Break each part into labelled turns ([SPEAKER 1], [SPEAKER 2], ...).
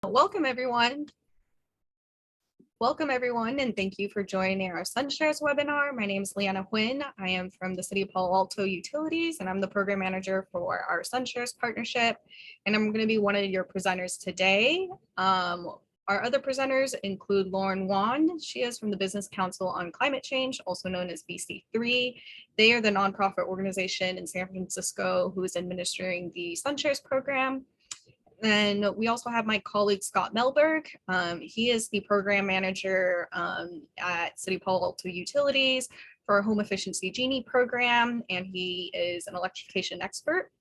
[SPEAKER 1] Welcome everyone. Welcome everyone, and thank you for joining our SunShares webinar. My name is Leanna Huynh. I am from the City of Palo Alto Utilities, and I'm the program manager for our SunShares partnership. And I'm going to be one of your presenters today. Our other presenters include Lauren Wan. She is from the Business Council on Climate Change, also known as BC3. They are the nonprofit organization in San Francisco who is administering the SunShares program. Then we also have my colleague, Scott Mellberg. He is the program manager at City of Palo Alto Utilities for our Home Efficiency Genie program, and he is an electrification expert.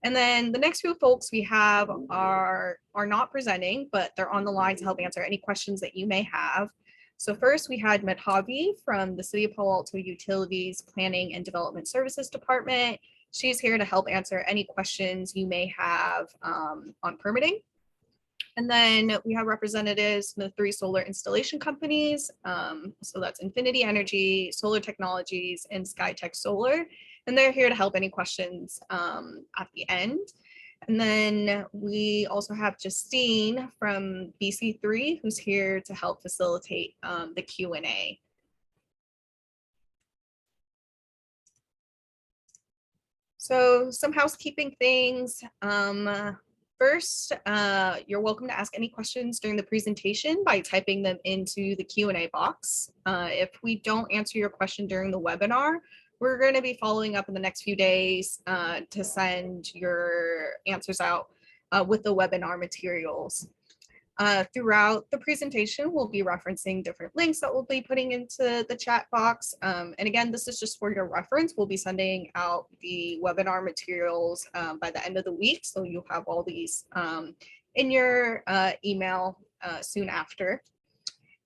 [SPEAKER 1] And then the next few folks we have are not presenting, but they're on the line to help answer any questions that you may have. So first we had Madhavi from the City of Palo Alto Utilities Planning and Development Services Department. She's here to help answer any questions you may have on permitting. And then we have representatives from the 3 solar installation companies. So that's Infinity Energy, Solar Technologies, and Skytech Solar. And they're here to help any questions at the end. And then we also have Justine from BC3, who's here to help facilitate the Q&A. So some housekeeping things. First, you're welcome to ask any questions during the presentation by typing them into the Q&A box. If we don't answer your question during the webinar, we're going to be following up in the next few days to send your answers out with the webinar materials. Throughout the presentation, we'll be referencing different links that we'll be putting into the chat box. And again, this is just for your reference. We'll be sending out the webinar materials by the end of the week. So you'll have all these in your email soon after.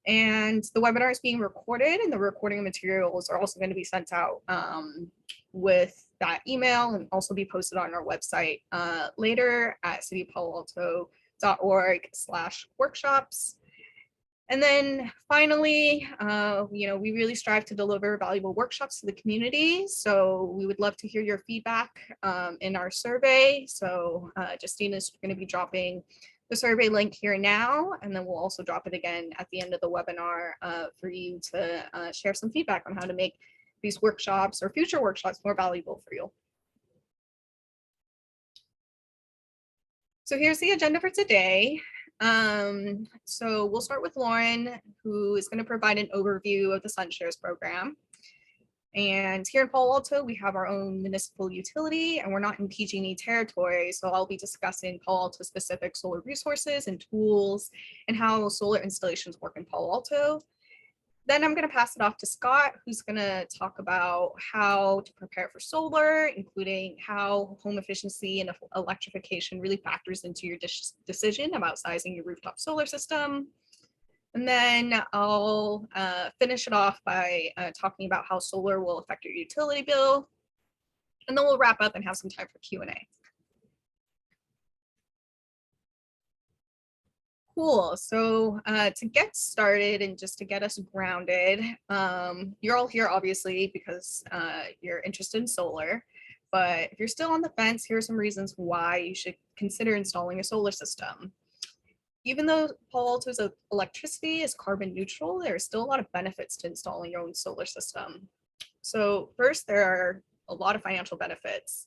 [SPEAKER 1] And the webinar is being recorded, and the recording materials are also going to be sent out with that email and also be posted on our website later at cityofpaloalto.org/workshops. And then finally, we really strive to deliver valuable workshops to the community. So we would love to hear your feedback in our survey. So Justine is going to be dropping the survey link here now, and then we'll also drop it again at the end of the webinar for you to share some feedback on how to make these workshops or future workshops more valuable for you. So here's the agenda for today. So we'll start with Lauren, who is going to provide an overview of the SunShares program. And here in Palo Alto, we have our own municipal utility, and we're not in PG&E territory. So I'll be discussing Palo Alto specific solar resources and tools and how solar installations work in Palo Alto. Then I'm going to pass it off to Scott, who's going to talk about how to prepare for solar, including how home efficiency and electrification really factors into your decision about sizing your rooftop solar system. And then I'll finish it off by talking about how solar will affect your utility bill. And then we'll wrap up and have some time for Q&A. Cool. So to get started and just to get us grounded, you're all here obviously because you're interested in solar. But if you're still on the fence, here are some reasons why you should consider installing a solar system. Even though Palo Alto's electricity is carbon neutral, there are still a lot of benefits to installing your own solar system. So first, there are a lot of financial benefits.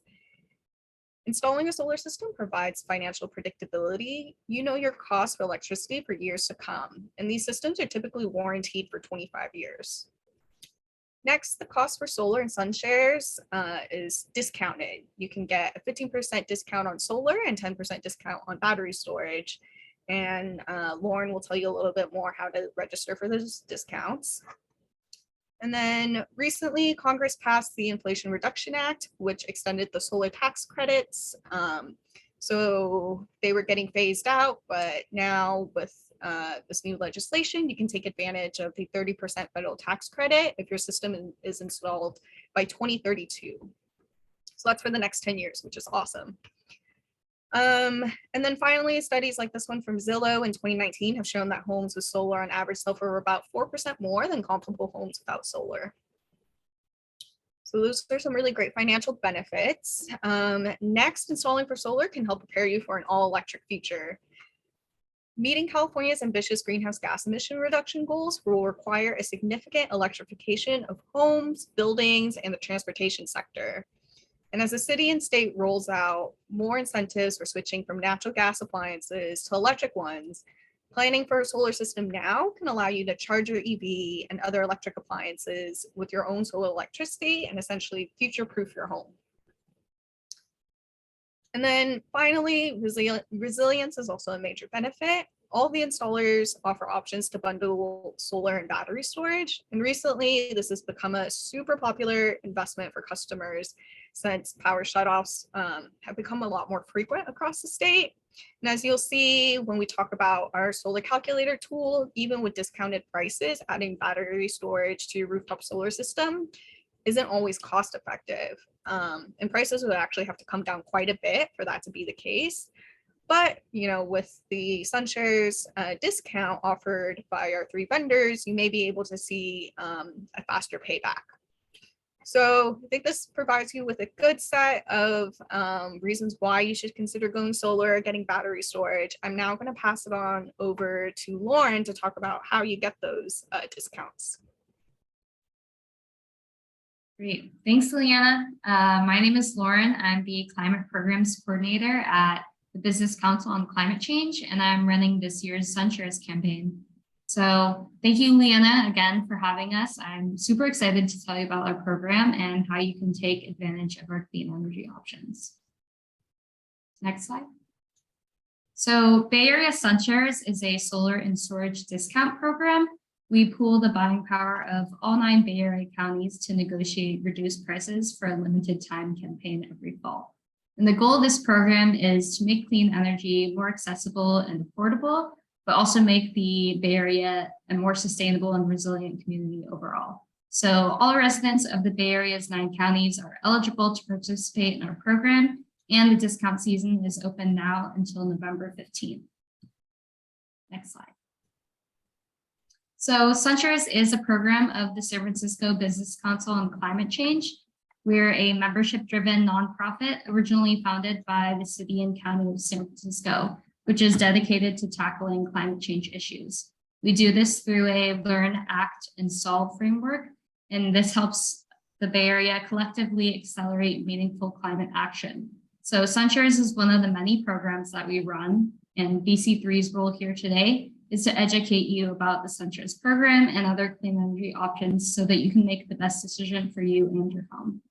[SPEAKER 1] Installing a solar system provides financial predictability. You know your cost for electricity for years to come, and these systems are typically warranted for 25 years. Next, the cost for solar and SunShares is discounted. You can get a 15% discount on solar and 10% discount on battery storage. And Lauren will tell you a little bit more how to register for those discounts. And then recently, Congress passed the Inflation Reduction Act, which extended the solar tax credits. So they were getting phased out, but now with this new legislation, you can take advantage of the 30% federal tax credit if your system is installed by 2032. So that's for the next 10 years, which is awesome. And then finally, studies like this one from Zillow in 2019 have shown that homes with solar on average sell for about 4% more than comparable homes without solar. So those are some really great financial benefits. Next, installing for solar can help prepare you for an all-electric future. Meeting California's ambitious greenhouse gas emission reduction goals will require a significant electrification of homes, buildings, and the transportation sector. And as the city and state rolls out more incentives for switching from natural gas appliances to electric ones, planning for a solar system now can allow you to charge your EV and other electric appliances with your own solar electricity and essentially future-proof your home. And then finally, resilience is also a major benefit. All the installers offer options to bundle solar and battery storage. And recently, this has become a super popular investment for customers since power shutoffs have become a lot more frequent across the state. And as you'll see when we talk about our solar calculator tool, even with discounted prices, adding battery storage to your rooftop solar system isn't always cost effective. And prices would actually have to come down quite a bit for that to be the case. But, with the SunShares discount offered by our 3 vendors, you may be able to see a faster payback. So I think this provides you with a good set of reasons why you should consider going solar, getting battery storage. I'm now going to pass it on over to Lauren to talk about how you get those discounts.
[SPEAKER 2] Great. Thanks, Leanna. My name is Lauren. I'm the Climate Programs Coordinator at the Business Council on Climate Change, and I'm running this year's SunShares campaign. So thank you, Leanna, again for having us. I'm super excited to tell you about our program and how you can take advantage of our clean energy options. Next slide. So Bay Area SunShares is a solar and storage discount program. We pool the buying power of all 9 Bay Area counties to negotiate reduced prices for a limited time campaign every fall. And the goal of this program is to make clean energy more accessible and affordable, but also make the Bay Area a more sustainable and resilient community overall. So all residents of the Bay Area's 9 counties are eligible to participate in our program, and the discount season is open now until November 15th. Next slide. So SunShares is a program of the San Francisco Business Council on Climate Change. We're a membership-driven nonprofit originally founded by the city and county of San Francisco, which is dedicated to tackling climate change issues. We do this through a Learn, Act, and Solve framework, and this helps the Bay Area collectively accelerate meaningful climate action. So SunShares is one of the many programs that we run, and BC3's role here today is to educate you about the SunShares program and other clean energy options so that you can make the best decision for you and your home.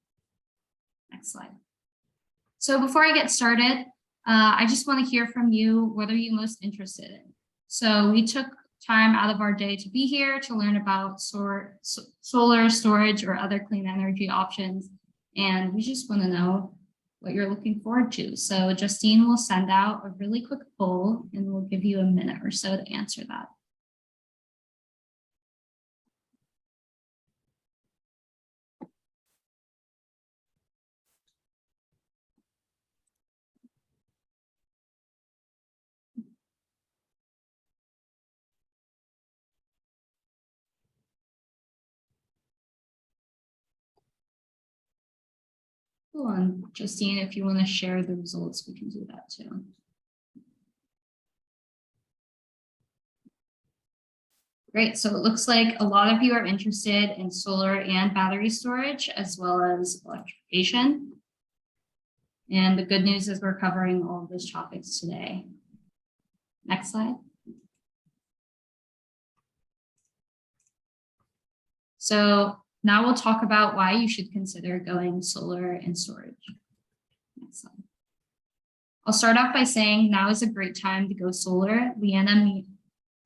[SPEAKER 2] Next slide. So before I get started, I just want to hear from you, what are you most interested in? So we took time out of our day to be here to learn about solar storage or other clean energy options. And we just want to know what you're looking forward to. So Justine will send out a really quick poll and we'll give you a minute or so to answer that. Cool. And Justine, if you want to share the results, we can do that too. Great. So it looks like a lot of you are interested in solar and battery storage, as well as electrification. And the good news is we're covering all of those topics today. Next slide. So now we'll talk about why you should consider going solar and storage. Next slide. I'll start off by saying now is a great time to go solar. Leanna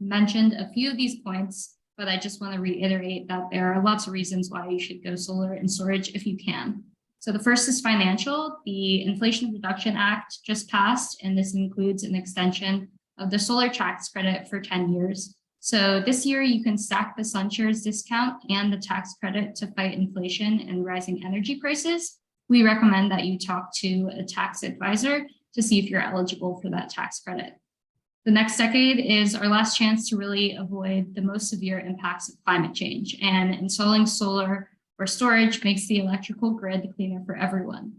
[SPEAKER 2] mentioned a few of these points, but I just want to reiterate that there are lots of reasons why you should go solar and storage if you can. So the first is financial. The Inflation Reduction Act just passed, and this includes an extension of the solar tax credit for 10 years. So this year you can stack the SunShares discount and the tax credit to fight inflation and rising energy prices. We recommend that you talk to a tax advisor to see if you're eligible for that tax credit. The next decade is our last chance to really avoid the most severe impacts of climate change, and installing solar or storage makes the electrical grid cleaner for everyone.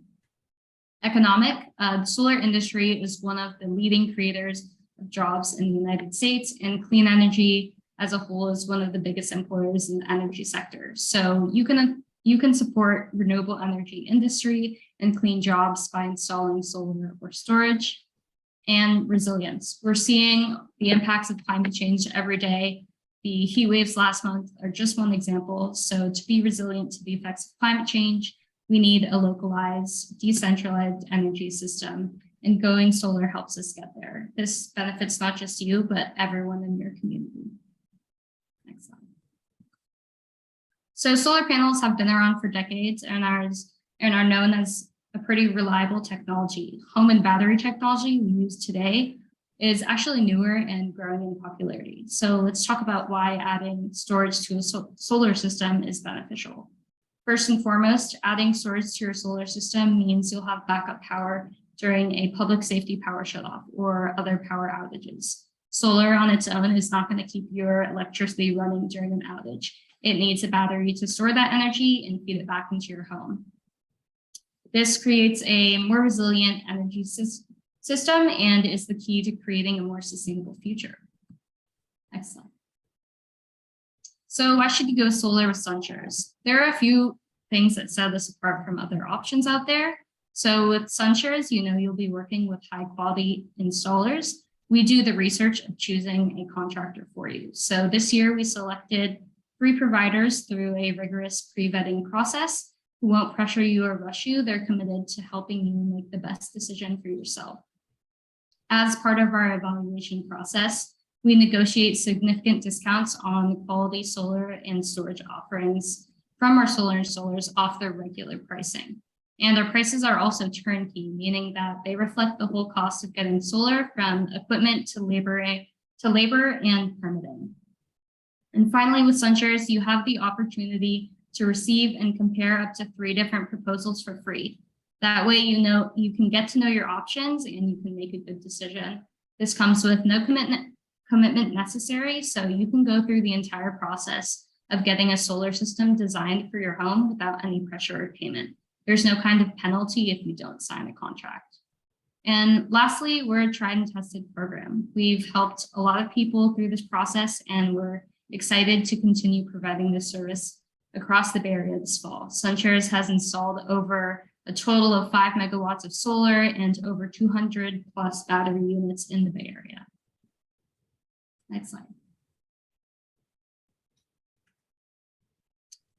[SPEAKER 2] Economic, the solar industry is one of the leading creators of jobs in the United States, and clean energy as a whole is one of the biggest employers in the energy sector. So you can support renewable energy industry and clean jobs by installing solar or storage. And resilience. We're seeing the impacts of climate change every day. The heat waves last month are just one example. So to be resilient to the effects of climate change, we need a localized, decentralized energy system, and going solar helps us get there. This benefits not just you, but everyone in your community. Next slide. So solar panels have been around for decades and are known as a pretty reliable technology. Home and battery technology we use today is actually newer and growing in popularity. So let's talk about why adding storage to a solar system is beneficial. First and foremost, adding storage to your solar system means you'll have backup power during a public safety power shutoff or other power outages. Solar on its own is not going to keep your electricity running during an outage. It needs a battery to store that energy and feed it back into your home. This creates a more resilient energy system and is the key to creating a more sustainable future. Next slide. So why should you go solar with SunShares? There are a few things that set us apart from other options out there. So with SunShares, you know you'll be working with high quality installers. We do the research of choosing a contractor for you. So this year we selected 3 providers through a rigorous pre-vetting process who won't pressure you or rush you. They're committed to helping you make the best decision for yourself. As part of our evaluation process, we negotiate significant discounts on quality solar and storage offerings from our solar installers off their regular pricing. And our prices are also turnkey, meaning that they reflect the whole cost of getting solar from equipment to labor and permitting. And finally, with SunShares, you have the opportunity to receive and compare up to 3 different proposals for free. That way, you can get to know your options and you can make a good decision. This comes with no commitment necessary, so you can go through the entire process of getting a solar system designed for your home without any pressure or payment. There's no kind of penalty if you don't sign a contract. And lastly, we're a tried and tested program. We've helped a lot of people through this process, and we're excited to continue providing this service across the Bay Area this fall. SunShares has installed over a total of 5 megawatts of solar and over 200 plus battery units in the Bay Area. Next slide.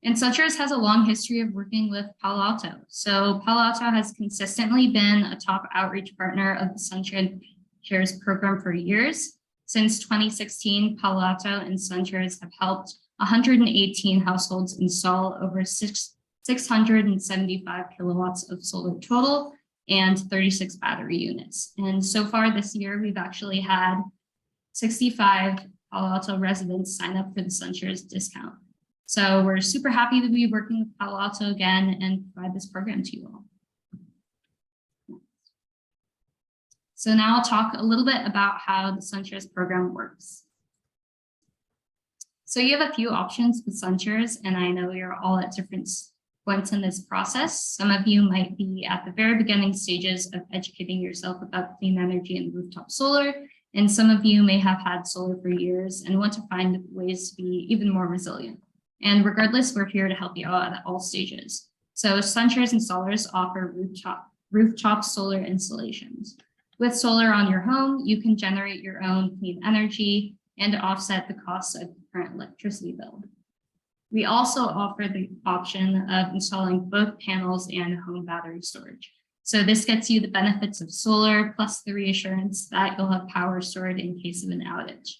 [SPEAKER 2] And SunShares has a long history of working with Palo Alto. So Palo Alto has consistently been a top outreach partner of the SunShares program for years. Since 2016, Palo Alto and SunShares have helped 118 households install over 675 kilowatts of solar total and 36 battery units. And so far this year, we've actually had 65 Palo Alto residents sign up for the SunShares discount. So we're super happy to be working with Palo Alto again and provide this program to you all. So now I'll talk a little bit about how the SunShares program works. So you have a few options with SunShares, and I know you're all at different points in this process. Some of you might be at the very beginning stages of educating yourself about clean energy and rooftop solar, and some of you may have had solar for years and want to find ways to be even more resilient. And regardless, we're here to help you out at all stages. So SunShares installers offer rooftop solar installations. With solar on your home, you can generate your own clean energy and offset the costs of the current electricity bill. We also offer the option of installing both panels and home battery storage. So this gets you the benefits of solar plus the reassurance that you'll have power stored in case of an outage.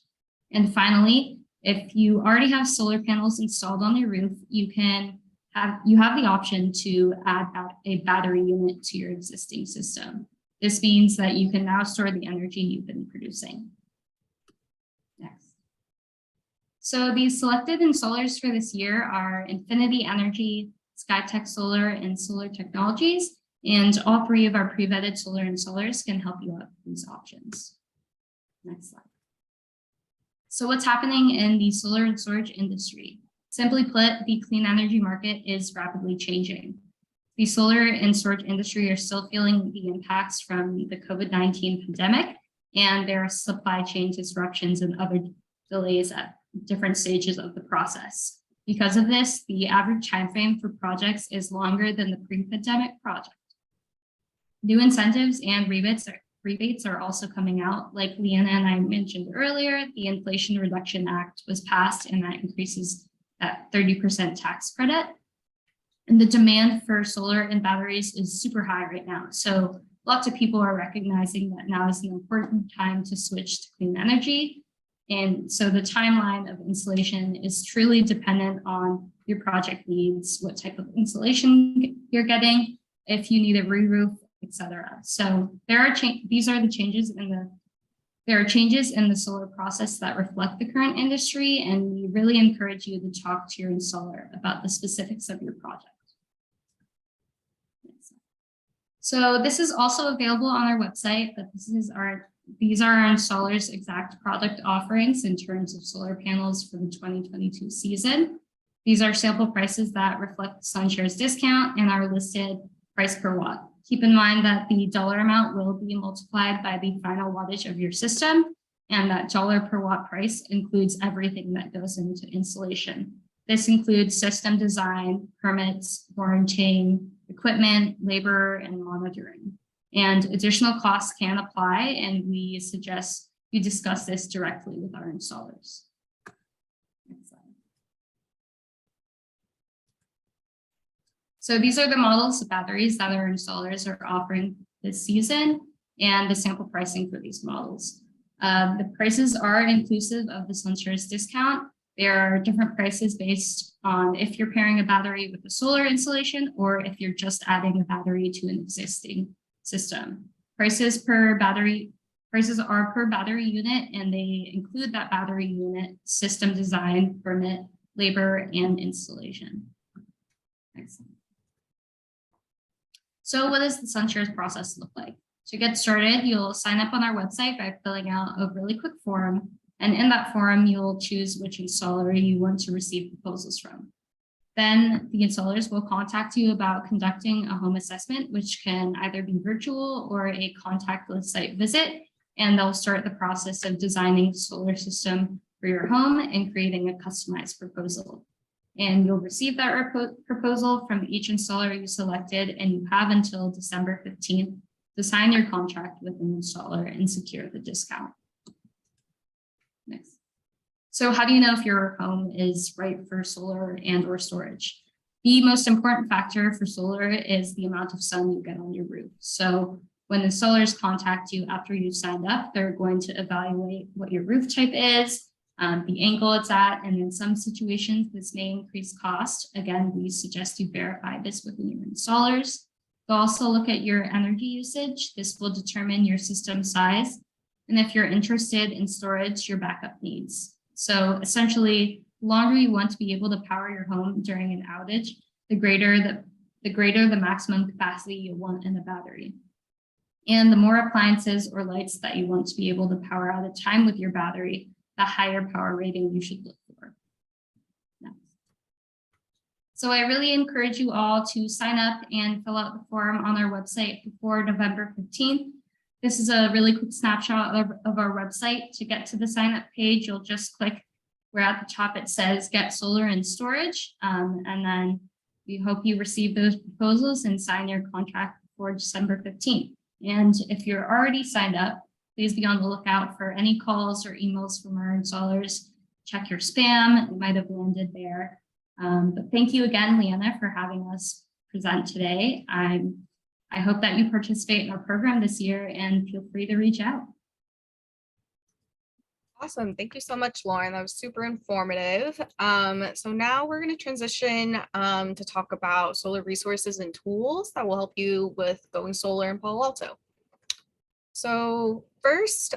[SPEAKER 2] And finally, if you already have solar panels installed on your roof, you have the option to add a battery unit to your existing system. This means that you can now store the energy you've been producing. Next. So these selected installers for this year are Infinity Energy, Skytech Solar, and Solar Technologies. And all 3 of our pre-vetted solar installers can help you out with these options. Next slide. So what's happening in the solar and storage industry? Simply put, the clean energy market is rapidly changing. The solar and storage industry are still feeling the impacts from the COVID-19 pandemic, and there are supply chain disruptions and other delays at different stages of the process. Because of this, the average timeframe for projects is longer than the pre-pandemic project. New incentives and rebates are also coming out. Like Leanna and I mentioned earlier, the Inflation Reduction Act was passed, and that increases that 30% tax credit. And the demand for solar and batteries is super high right now. So lots of people are recognizing that now is an important time to switch to clean energy. And so the timeline of installation is truly dependent on your project needs, what type of installation you're getting, if you need a re-roof, etc. So these are the changes there are changes in the solar process that reflect the current industry, and we really encourage you to talk to your installer about the specifics of your project. So this is also available on our website, but these are our installers' exact product offerings in terms of solar panels for the 2022 season. These are sample prices that reflect SunShares discount and are listed price per watt. Keep in mind that the dollar amount will be multiplied by the final wattage of your system, and that dollar per watt price includes everything that goes into installation. This includes system design, permits, warranting, equipment, labor, and monitoring. And additional costs can apply, and we suggest you discuss this directly with our installers. Next slide. So these are the models of batteries that our installers are offering this season and the sample pricing for these models. The prices are inclusive of the SunShares discount. There are different prices based on if you're pairing a battery with a solar installation or if you're just adding a battery to an existing system. Prices are per battery unit, and they include that battery unit, system design, permit, labor, and installation. Next slide. So what does the SunShares process look like? To get started, you'll sign up on our website by filling out a really quick form. And in that form, you'll choose which installer you want to receive proposals from. Then the installers will contact you about conducting a home assessment, which can either be virtual or a contactless site visit. And they'll start the process of designing a solar system for your home and creating a customized proposal. And you'll receive that proposal from each installer you selected, and you have until December 15th to sign your contract with an installer and secure the discount. Next. So how do you know if your home is right for solar and or storage? The most important factor for solar is the amount of sun you get on your roof. So when installers contact you after you've signed up, they're going to evaluate what your roof type is, the angle it's at, and in some situations, this may increase cost. Again, we suggest you verify this with your installers. They'll also look at your energy usage. This will determine your system size. And if you're interested in storage, your backup needs. So essentially, the longer you want to be able to power your home during an outage, the greater the maximum capacity you want in the battery. And the more appliances or lights that you want to be able to power at a time with your battery, the higher power rating you should look for. Next. So I really encourage you all to sign up and fill out the form on our website before November 15th. This is a really quick snapshot of our website. To get to the sign up page, you'll just click where at the top it says get solar and storage. And then we hope you receive those proposals and sign your contract before December 15th. And if you're already signed up, please be on the lookout for any calls or emails from our installers. Check your spam, it might have landed there. But thank you again, Leanna, for having us present today. I hope that you participate in our program this year, and feel free to reach out.
[SPEAKER 1] Awesome. Thank you so much, Lauren. That was super informative. So now we're going to transition to talk about solar resources and tools that will help you with going solar in Palo Alto. So first,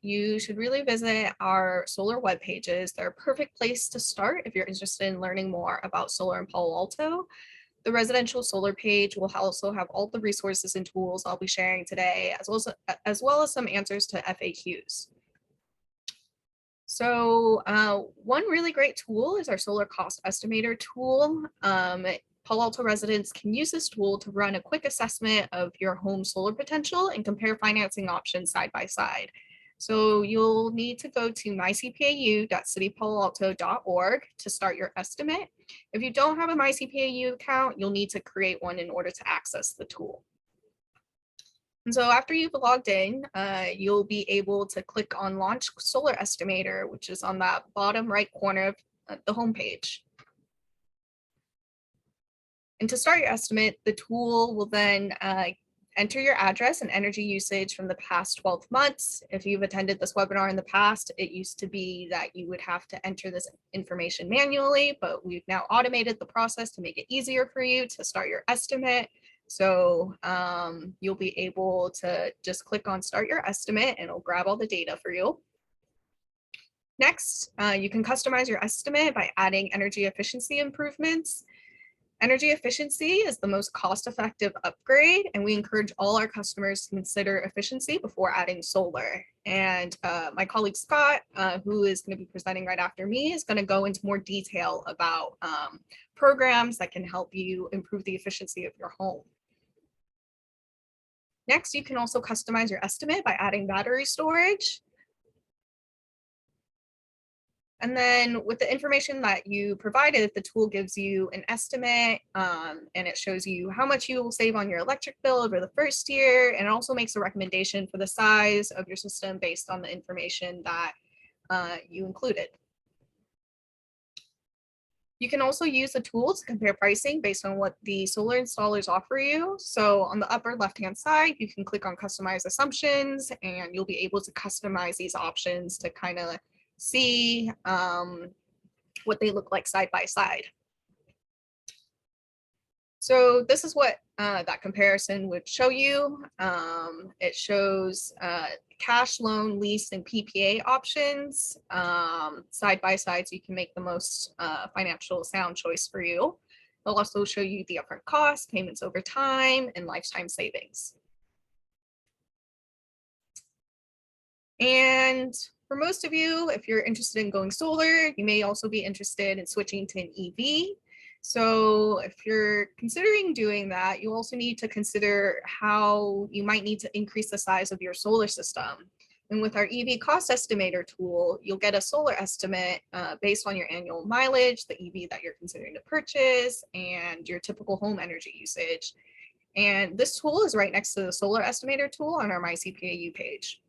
[SPEAKER 1] you should really visit our solar web pages. They're a perfect place to start if you're interested in learning more about solar in Palo Alto. The residential solar page will also have all the resources and tools I'll be sharing today, as well as some answers to FAQs. So one really great tool is our solar cost estimator tool. Palo Palo Alto residents can use this tool to run a quick assessment of your home solar potential and compare financing options side by side. So you'll need to go to mycpau.citypaloalto.org to start your estimate. If you don't have a MyCPAU account, you'll need to create one in order to access the tool. And so after you've logged in, you'll be able to click on Launch Solar Estimator, which is on that bottom right corner of the homepage. And to start your estimate, the tool will then enter your address and energy usage from the past 12 months. If you've attended this webinar in the past, it used to be that you would have to enter this information manually, but we've now automated the process to make it easier for you to start your estimate. So you'll be able to just click on Start Your Estimate and it'll grab all the data for you. Next, you can customize your estimate by adding energy efficiency improvements. Energy efficiency is the most cost-effective upgrade, and we encourage all our customers to consider efficiency before adding solar. And my colleague Scott, who is going to be presenting right after me, is going to go into more detail about programs that can help you improve the efficiency of your home. Next, you can also customize your estimate by adding battery storage. And then with the information that you provided, the tool gives you an estimate and it shows you how much you will save on your electric bill over the first year. And it also makes a recommendation for the size of your system based on the information that you included. You can also use the tool to compare pricing based on what the solar installers offer you. So on the upper left-hand side, you can click on Customize Assumptions and you'll be able to customize these options to kind of see what they look like side by side. So this is what that comparison would show you. It shows cash, loan, lease, and PPA options side by side so you can make the most financial sound choice for you. It'll also show you the upfront costs, payments over time, and lifetime savings. And for most of you, if you're interested in going solar, you may also be interested in switching to an EV. So if you're considering doing that, you also need to consider how you might need to increase the size of your solar system. And with our EV cost estimator tool, you'll get a solar estimate based on your annual mileage, the EV that you're considering to purchase, and your typical home energy usage. And this tool is right next to the solar estimator tool on our MyCPAU page.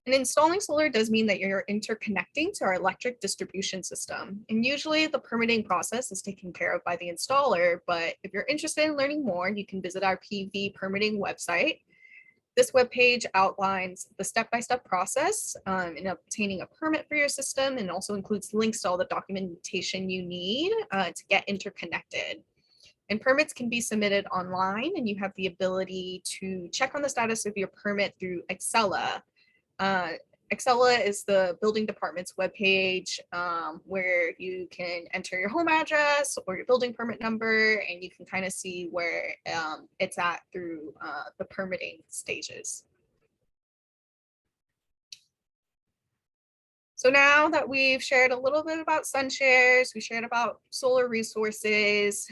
[SPEAKER 1] And installing solar does mean that you're interconnecting to our electric distribution system. And usually the permitting process is taken care of by the installer, but if you're interested in learning more, you can visit our PV permitting website. This webpage outlines the step-by-step process in obtaining a permit for your system and also includes links to all the documentation you need to get interconnected. And permits can be submitted online and you have the ability to check on the status of your permit through Excella. Excella is the building department's webpage where you can enter your home address or your building permit number, and you can kind of see where it's at through the permitting stages. So now that we've shared a little bit about SunShares, we shared about solar resources.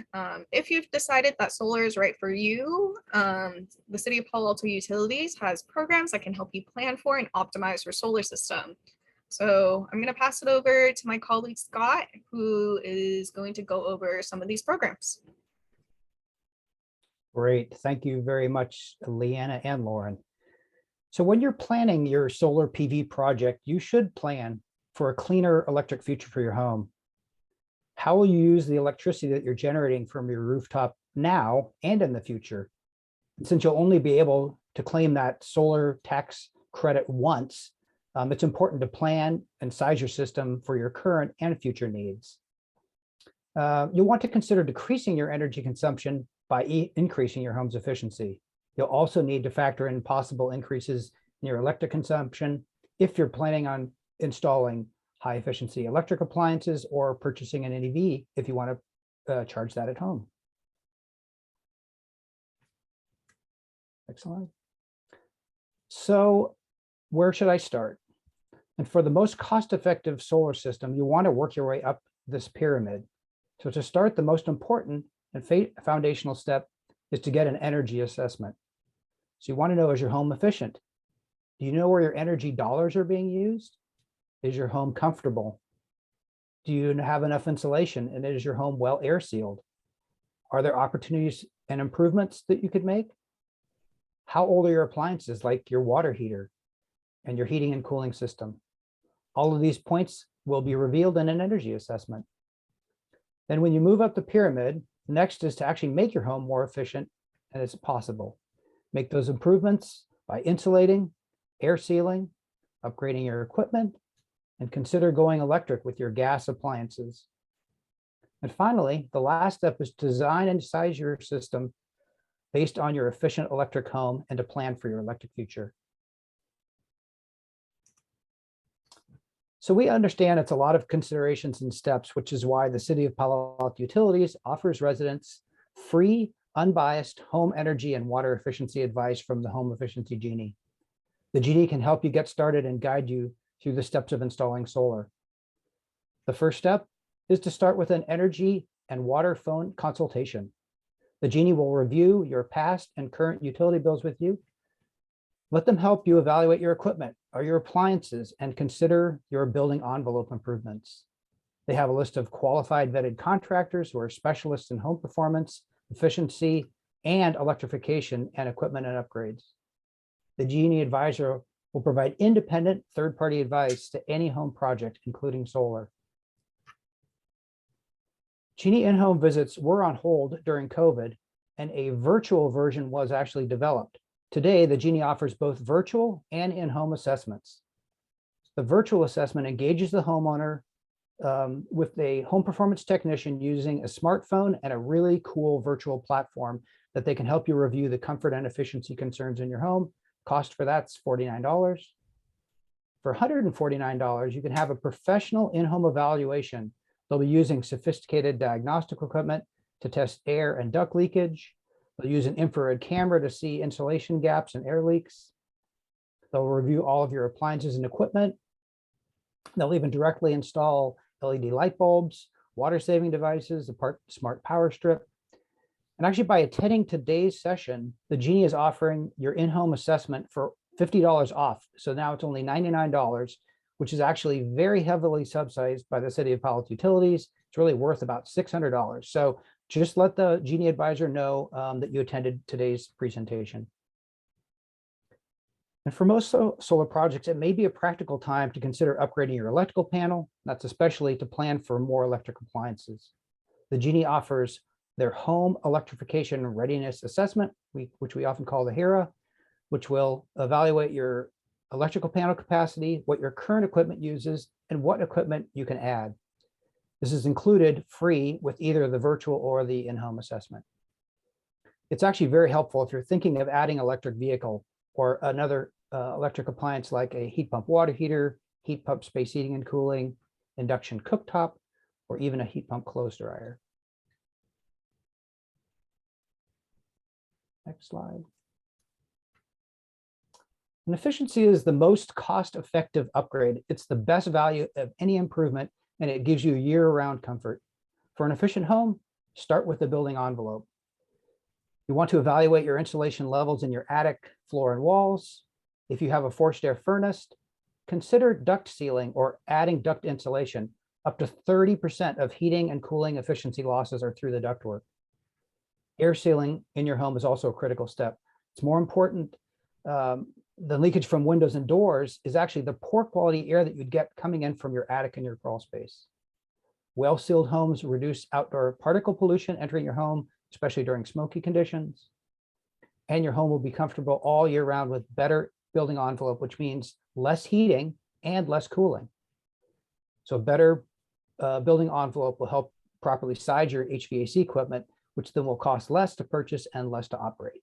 [SPEAKER 1] If you've decided that solar is right for you, the City of Palo Alto Utilities has programs that can help you plan for and optimize your solar system. So I'm going to pass it over to my colleague Scott, who is going to go over some of these programs.
[SPEAKER 3] Great. Thank you very much, Leanna and Lauren. So when you're planning your solar PV project, you should plan for a cleaner electric future for your home. How will you use the electricity that you're generating from your rooftop now and in the future? And since you'll only be able to claim that solar tax credit once, it's important to plan and size your system for your current and future needs. You'll want to consider decreasing your energy consumption by increasing your home's efficiency. You'll also need to factor in possible increases in your electric consumption if you're planning on installing high efficiency electric appliances or purchasing an EV if you want to charge that at home. Excellent. So where should I start? And for the most cost-effective solar system, you want to work your way up this pyramid. So to start, the most important and foundational step is to get an energy assessment. So you want to know, is your home efficient? Do you know where your energy dollars are being used? Is your home comfortable? Do you have enough insulation, and is your home well air sealed? Are there opportunities and improvements that you could make? How old are your appliances, like your water heater and your heating and cooling system? All of these points will be revealed in an energy assessment. Then when you move up the pyramid, next is to actually make your home more efficient, and it's possible. Make those improvements by insulating, air sealing, upgrading your equipment, and consider going electric with your gas appliances. And finally, the last step is to design and size your system based on your efficient electric home and to plan for your electric future. So we understand it's a lot of considerations and steps, which is why the City of Palo Alto Utilities offers residents free, unbiased home energy and water efficiency advice from the Home Efficiency Genie. The Genie can help you get started and guide you through the steps of installing solar. The first step is to start with an energy and water phone consultation. The Genie will review your past and current utility bills with you. Let them help you evaluate your equipment or your appliances and consider your building envelope improvements. They have a list of qualified vetted contractors who are specialists in home performance, efficiency, and electrification and equipment and upgrades. The Genie advisor will provide independent third-party advice to any home project, including solar. Genie in-home visits were on hold during COVID, and a virtual version was actually developed. Today, the Genie offers both virtual and in-home assessments. The virtual assessment engages the homeowner with a home performance technician using a smartphone and a really cool virtual platform that they can help you review the comfort and efficiency concerns in your home. Cost for that's $49. For $149, you can have a professional in-home evaluation. They'll be using sophisticated diagnostic equipment to test air and duct leakage. They'll use an infrared camera to see insulation gaps and air leaks. They'll review all of your appliances and equipment. They'll even directly install LED light bulbs, water-saving devices, a smart power strip. And actually, by attending today's session, the Genie is offering your in-home assessment for $50 off. So now it's only $99, which is actually very heavily subsidized by the City of Palo Alto Utilities. It's really worth about $600. So just let the Genie advisor know that you attended today's presentation. And for most solar projects, it may be a practical time to consider upgrading your electrical panel. That's especially to plan for more electric appliances. The Genie offers their Home Electrification Readiness Assessment, which we often call the HERA, which will evaluate your electrical panel capacity, what your current equipment uses, and what equipment you can add. This is included free with either the virtual or the in-home assessment. It's actually very helpful if you're thinking of adding an electric vehicle or another electric appliance like a heat pump water heater, heat pump space heating and cooling, induction cooktop, or even a heat pump clothes dryer. Next slide. And efficiency is the most cost-effective upgrade. It's the best value of any improvement, and it gives you year-round comfort. For an efficient home, start with the building envelope. You want to evaluate your insulation levels in your attic, floor, and walls. If you have a forced air furnace, consider duct sealing or adding duct insulation. Up to 30% of heating and cooling efficiency losses are through the ductwork. Air sealing in your home is also a critical step. It's more important than leakage from windows and doors is actually the poor quality air that you'd get coming in from your attic and your crawl space. Well-sealed homes reduce outdoor particle pollution entering your home, especially during smoky conditions. And your home will be comfortable all year round with better building envelope, which means less heating and less cooling. So better building envelope will help properly size your HVAC equipment, which then will cost less to purchase and less to operate.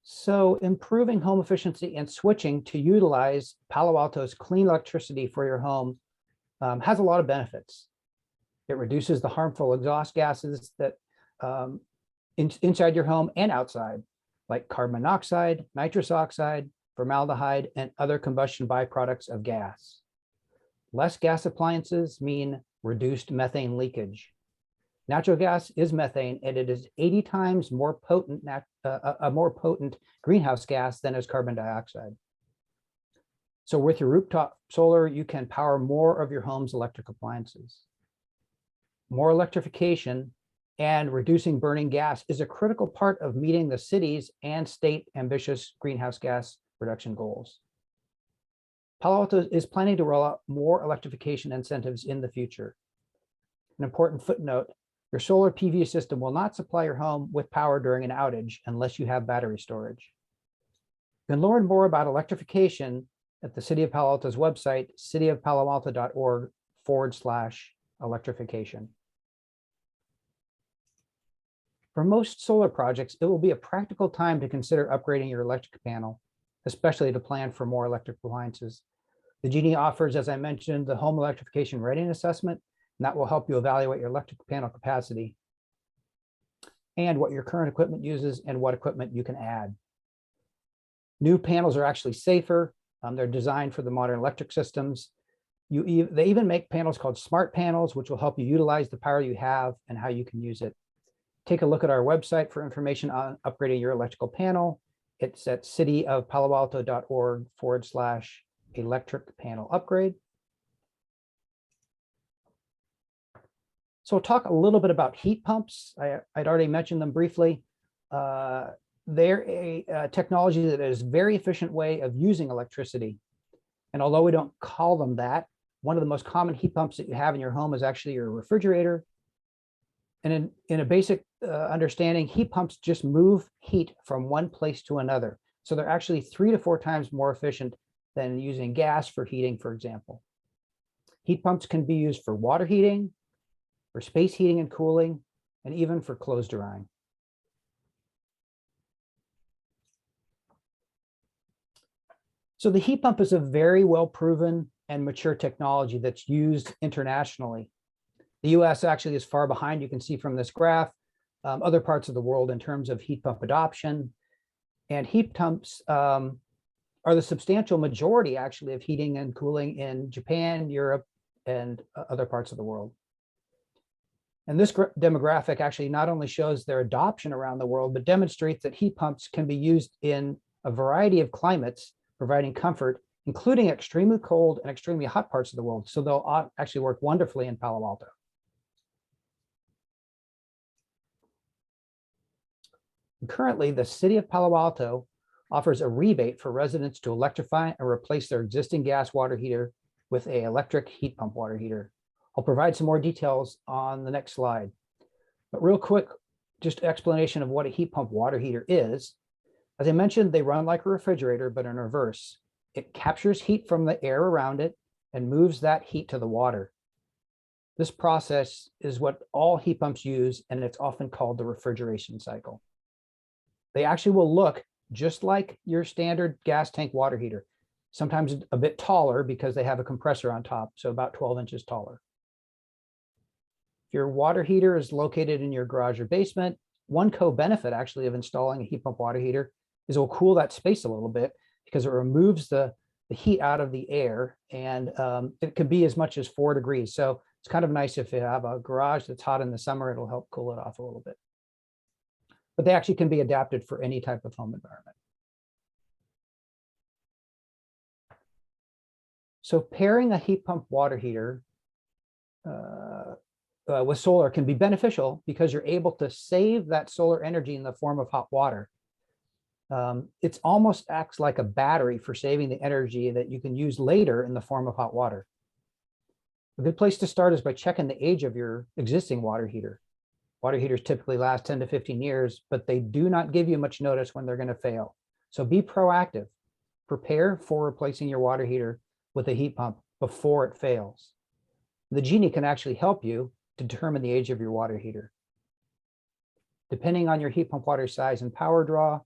[SPEAKER 3] So improving home efficiency and switching to utilize Palo Alto's clean electricity for your home has a lot of benefits. It reduces the harmful exhaust gases that inside your home and outside, like carbon monoxide, nitrous oxide, formaldehyde, and other combustion byproducts of gas. Less gas appliances mean reduced methane leakage. Natural gas is methane, and it is 80 times more potent, a more potent greenhouse gas than is carbon dioxide. So with your rooftop solar, you can power more of your home's electric appliances. More electrification and reducing burning gas is a critical part of meeting the city's and state ambitious greenhouse gas reduction goals. Palo Alto is planning to roll out more electrification incentives in the future. An important footnote: your solar PV system will not supply your home with power during an outage unless you have battery storage. You can learn more about electrification at the City of Palo Alto's website, cityofpaloalto.org/electrification. For most solar projects, it will be a practical time to consider upgrading your electric panel, especially to plan for more electric appliances. The Genie offers, as I mentioned, the Home Electrification Readiness Assessment, and that will help you evaluate your electric panel capacity and what your current equipment uses and what equipment you can add. New panels are actually safer. They're designed for the modern electric systems. They even make panels called smart panels, which will help you utilize the power you have and how you can use it. Take a look at our website for information on upgrading your electrical panel. It's at cityofpaloalto.org/electric panel upgrade. So we'll talk a little bit about heat pumps. I'd already mentioned them briefly. They're a technology that is a very efficient way of using electricity. And although we don't call them that, one of the most common heat pumps that you have in your home is actually your refrigerator. And in a basic understanding, heat pumps just move heat from one place to another. So they're actually 3 to 4 times more efficient than using gas for heating, for example. Heat pumps can be used for water heating, for space heating and cooling, and even for clothes drying. So the heat pump is a very well proven and mature technology that's used internationally. The US actually is far behind, you can see from this graph, other parts of the world in terms of heat pump adoption. And heat pumps are the substantial majority actually of heating and cooling in Japan, Europe, and other parts of the world. And this demographic actually not only shows their adoption around the world, but demonstrates that heat pumps can be used in a variety of climates, providing comfort, including extremely cold and extremely hot parts of the world. So they'll actually work wonderfully in Palo Alto. Currently, the City of Palo Alto offers a rebate for residents to electrify and replace their existing gas water heater with an electric heat pump water heater. I'll provide some more details on the next slide. But real quick, just explanation of what a heat pump water heater is. As I mentioned, they run like a refrigerator, but in reverse. It captures heat from the air around it and moves that heat to the water. This process is what all heat pumps use, and it's often called the refrigeration cycle. They actually will look just like your standard gas tank water heater, sometimes a bit taller because they have a compressor on top, so about 12 inches taller. If your water heater is located in your garage or basement, one co-benefit actually of installing a heat pump water heater is it will cool that space a little bit because it removes the heat out of the air, and it could be as much as 4 degrees. So it's kind of nice if you have a garage that's hot in the summer, it'll help cool it off a little bit. But they actually can be adapted for any type of home environment. So pairing a heat pump water heater with solar can be beneficial because you're able to save that solar energy in the form of hot water. It almost acts like a battery for saving the energy that you can use later in the form of hot water. A good place to start is by checking the age of your existing water heater. Water heaters typically last 10 to 15 years, but they do not give you much notice when they're going to fail. So be proactive. Prepare for replacing your water heater with a heat pump before it fails. The Genie can actually help you to determine the age of your water heater. Depending on your heat pump water size and power draw,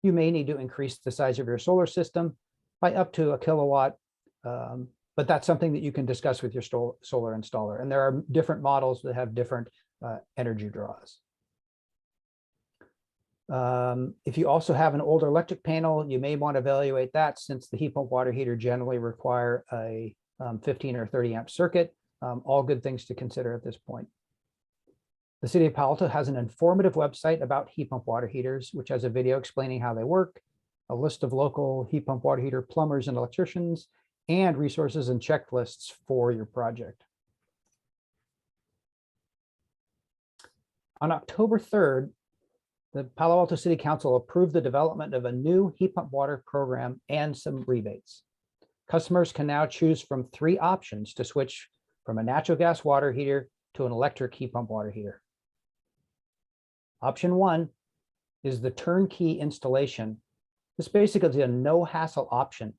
[SPEAKER 3] you may need to increase the size of your solar system by up to 1 kilowatt, but that's something that you can discuss with your solar installer. And there are different models that have different energy draws. If you also have an older electric panel, you may want to evaluate that, since the heat pump water heater generally require a 15 or 30 amp circuit. All good things to consider at this point. The City of Palo Alto has an informative website about heat pump water heaters, which has a video explaining how they work, a list of local heat pump water heater plumbers and electricians, and resources and checklists for your project. On October 3rd, the Palo Alto City Council approved the development of a new heat pump water program and some rebates. Customers can now choose from 3 options to switch from a natural gas water heater to an electric heat pump water heater. Option 1 is the turnkey installation. This basically is a no hassle option.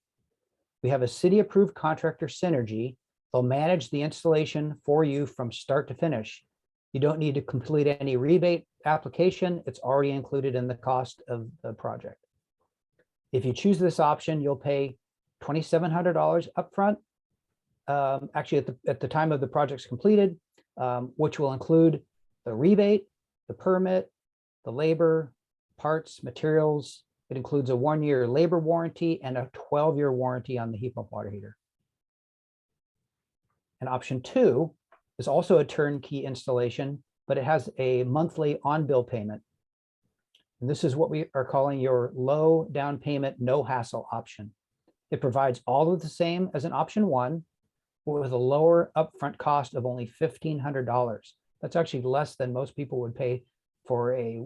[SPEAKER 3] We have a city approved contractor, Synergy. They'll manage the installation for you from start to finish. You don't need to complete any rebate application. It's already included in the cost of the project. If you choose this option, you'll pay $2,700 upfront, actually at the time of the project's completed, which will include the rebate, the permit, the labor, parts, materials. It includes a 1-year labor warranty and a 12-year warranty on the heat pump water heater. And option 2 is also a turnkey installation, but it has a monthly on-bill payment. And this is what we are calling your low down payment, no hassle option. It provides all of the same as an option 1, but with a lower upfront cost of only $1,500. That's actually less than most people would pay for a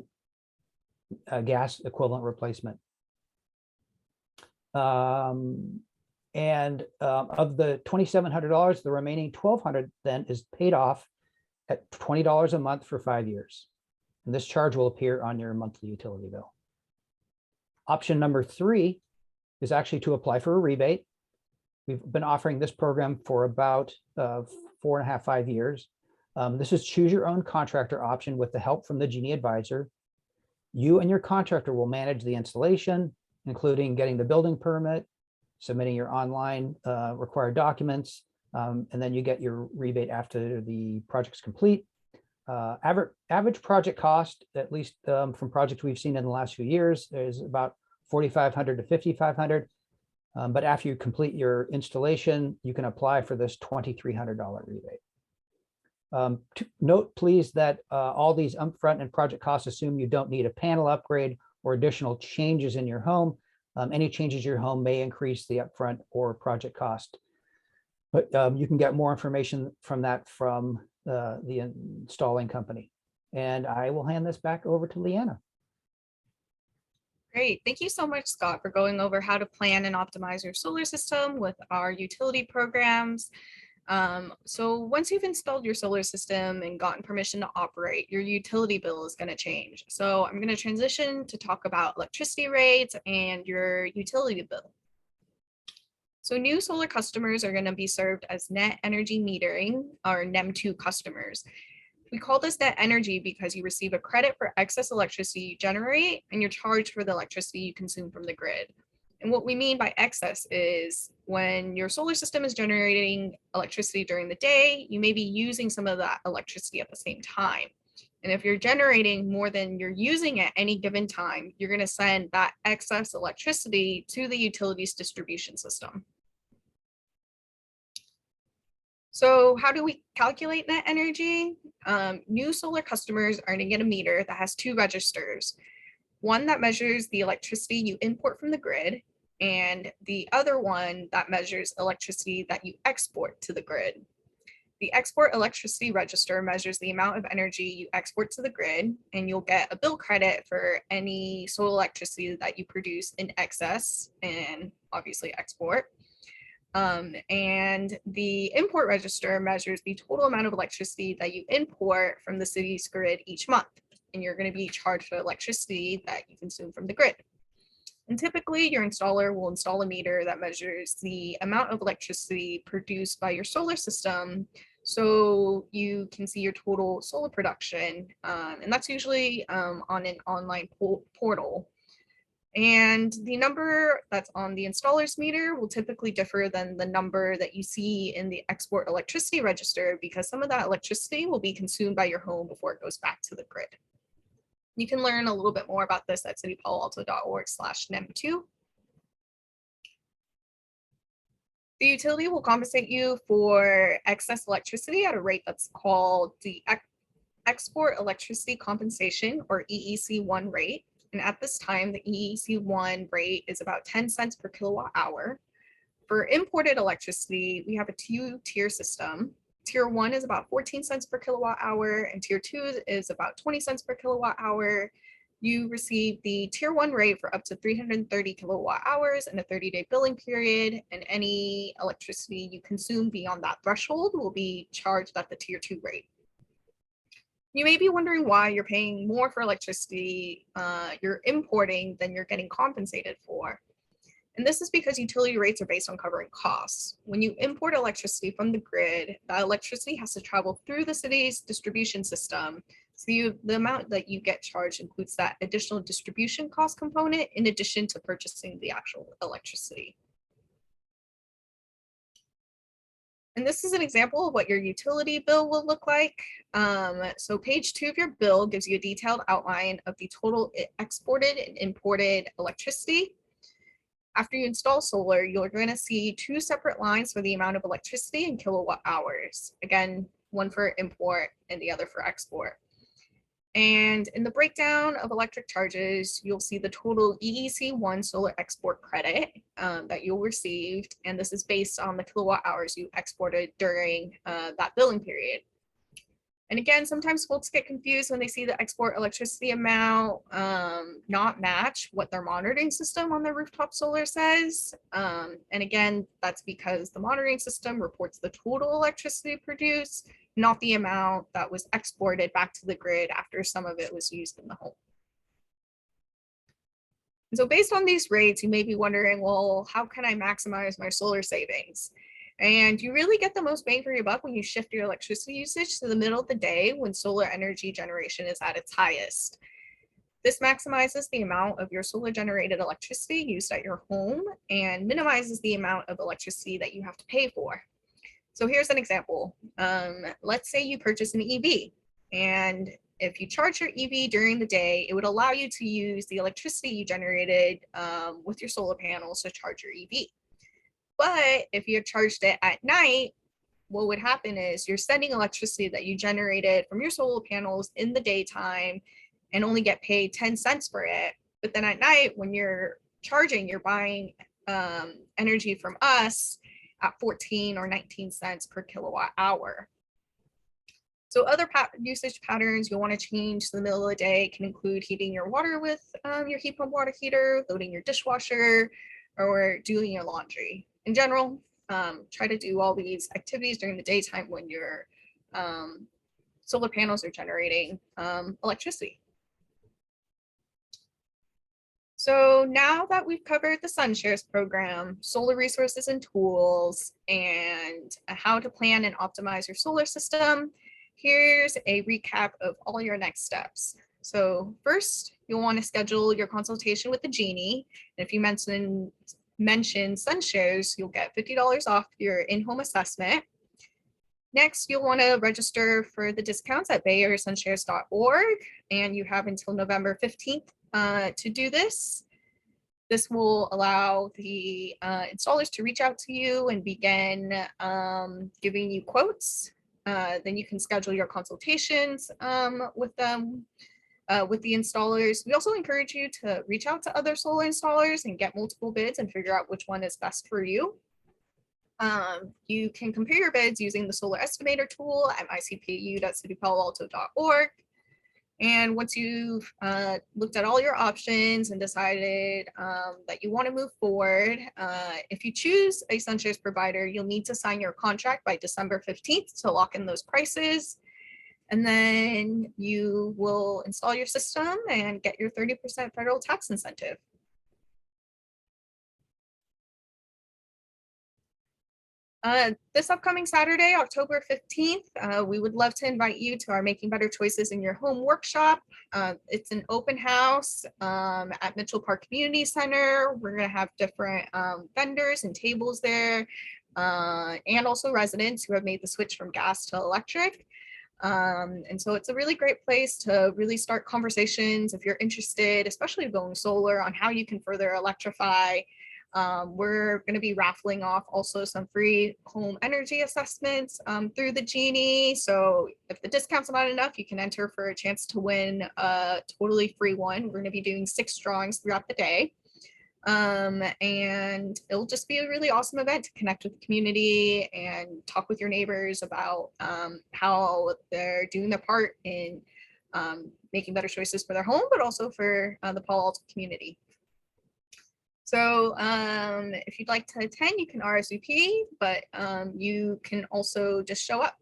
[SPEAKER 3] gas equivalent replacement. Of the $2,700, the remaining $1,200 then is paid off at $20 a month for 5 years. And this charge will appear on your monthly utility bill. Option number 3 is actually to apply for a rebate. We've been offering this program for about 4.5, 5 years. This is choose your own contractor option with the help from the Genie advisor. You and your contractor will manage the installation, including getting the building permit, submitting your online required documents, and then you get your rebate after the project's complete. Average project cost, at least from projects we've seen in the last few years, is about $4,500 to $5,500. But after you complete your installation, you can apply for this $2,300 rebate. Note, please, that all these upfront and project costs assume you don't need a panel upgrade or additional changes in your home. Any changes to your home may increase the upfront or project cost. But you can get more information from that from the installing company. And I will hand this back over to Leanna.
[SPEAKER 1] Great. Thank you so much, Scott, for going over how to plan and optimize your solar system with our utility programs. So once you've installed your solar system and gotten permission to operate, your utility bill is going to change. So I'm going to transition to talk about electricity rates and your utility bill. So new solar customers are going to be served as net energy metering, or NEM2 customers. We call this net energy because you receive a credit for excess electricity you generate, and you're charged for the electricity you consume from the grid. And what we mean by excess is when your solar system is generating electricity during the day, you may be using some of that electricity at the same time. And if you're generating more than you're using at any given time, you're going to send that excess electricity to the utilities distribution system. So how do we calculate net energy? New solar customers are going to get a meter that has 2 registers. One that measures the electricity you import from the grid, and the other one that measures electricity that you export to the grid. The export electricity register measures the amount of energy you export to the grid, and you'll get a bill credit for any solar electricity that you produce in excess and obviously export. And the import register measures the total amount of electricity that you import from the city's grid each month. And you're going to be charged for electricity that you consume from the grid. And typically your installer will install a meter that measures the amount of electricity produced by your solar system, so you can see your total solar production. And that's usually on an online portal. And the number that's on the installer's meter will typically differ than the number that you see in the export electricity register, because some of that electricity will be consumed by your home before it goes back to the grid. You can learn a little bit more about this at citypaloalto.org/NEM2. The utility will compensate you for excess electricity at a rate that's called the Export Electricity Compensation, or EEC1 rate. And at this time, the EEC1 rate is about 10 cents per kilowatt hour. For imported electricity, we have a two-tier system. Tier 1 is about 14 cents per kilowatt hour, and Tier 2 is about 20 cents per kilowatt hour. You receive the Tier 1 rate for up to 330 kilowatt hours in a 30-day billing period, and any electricity you consume beyond that threshold will be charged at the Tier 2 rate. You may be wondering why you're paying more for electricity you're importing than you're getting compensated for. And this is because utility rates are based on covering costs. When you import electricity from the grid, that electricity has to travel through the city's distribution system. So the amount that you get charged includes that additional distribution cost component in addition to purchasing the actual electricity. And this is an example of what your utility bill will look like. So page 2 of your bill gives you a detailed outline of the total exported and imported electricity. After you install solar, you're going to see 2 separate lines for the amount of electricity in kilowatt hours. Again, one for import and the other for export. And in the breakdown of electric charges, you'll see the total EEC1 solar export credit that you'll receive. And this is based on the kilowatt hours you exported during that billing period. And again, sometimes folks get confused when they see the export electricity amount not match what their monitoring system on their rooftop solar says. And again, that's because the monitoring system reports the total electricity produced, not the amount that was exported back to the grid after some of it was used in the home. And so based on these rates, you may be wondering, well, how can I maximize my solar savings? And you really get the most bang for your buck when you shift your electricity usage to the middle of the day when solar energy generation is at its highest. This maximizes the amount of your solar generated electricity used at your home and minimizes the amount of electricity that you have to pay for. So here's an example. Let's say you purchase an EV, and if you charge your EV during the day, it would allow you to use the electricity you generated with your solar panels to charge your EV. But if you had charged it at night, what would happen is you're sending electricity that you generated from your solar panels in the daytime and only get paid 10 cents for it. But then at night, when you're charging, you're buying energy from us at 14 or 19 cents per kilowatt hour. So other usage patterns you'll want to change in the middle of the day can include heating your water with your heat pump water heater, loading your dishwasher, or doing your laundry. In general, try to do all these activities during the daytime when your solar panels are generating electricity. So now that we've covered the SunShares program, solar resources and tools, and how to plan and optimize your solar system, here's a recap of all your next steps. So first, you'll want to schedule your consultation with the genie. And if you mention SunShares, you'll get $50 off your in-home assessment. Next, you'll want to register for the discounts at bayerssunshares.org, and you have until November 15th to do this. This will allow the installers to reach out to you and begin giving you quotes. Then you can schedule your consultations with them. With the installers. We also encourage you to reach out to other solar installers and get multiple bids and figure out which one is best for you. You can compare your bids using the solar estimator tool at mycpau.citypaloalto.org. And once you've looked at all your options and decided that you want to move forward, if you choose a SunShares provider, you'll need to sign your contract by December 15th to lock in those prices. And then you will install your system and get your 30% federal tax incentive. This upcoming Saturday, October 15th, we would love to invite you to our Making Better Choices in Your Home workshop. It's an open house at Mitchell Park Community Center. We're going to have different vendors and tables there, and also residents who have made the switch from gas to electric. And so it's a really great place to really start conversations if you're interested, especially going solar, on how you can further electrify. We're going to be raffling off also some free home energy assessments through the Genie. So if the discount's not enough, you can enter for a chance to win a totally free one. We're going to be doing 6 drawings throughout the day. And it'll just be a really awesome event to connect with the community and talk with your neighbors about how they're doing their part in making better choices for their home, but also for the Palo Alto community. So if you'd like to attend, you can RSVP, but you can also just show up.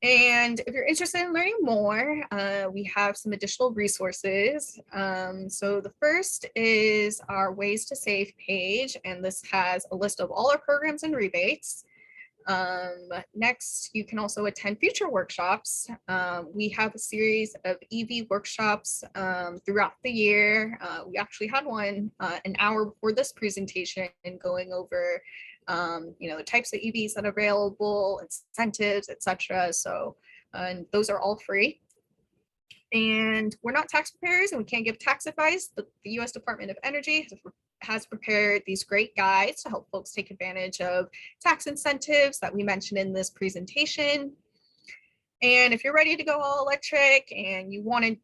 [SPEAKER 1] And if you're interested in learning more, we have some additional resources. So the first is our Ways to Save page, and this has a list of all our programs and rebates. Next, you can also attend future workshops. We have a series of EV workshops throughout the year. We actually had one an hour before this presentation going over the types of EVs that are available, incentives, etc. So, and those are all free. And we're not tax preparers and we can't give tax advice, but the U.S. Department of Energy has prepared these great guides to help folks take advantage of tax incentives that we mentioned in this presentation. And if you're ready to go all electric and you want to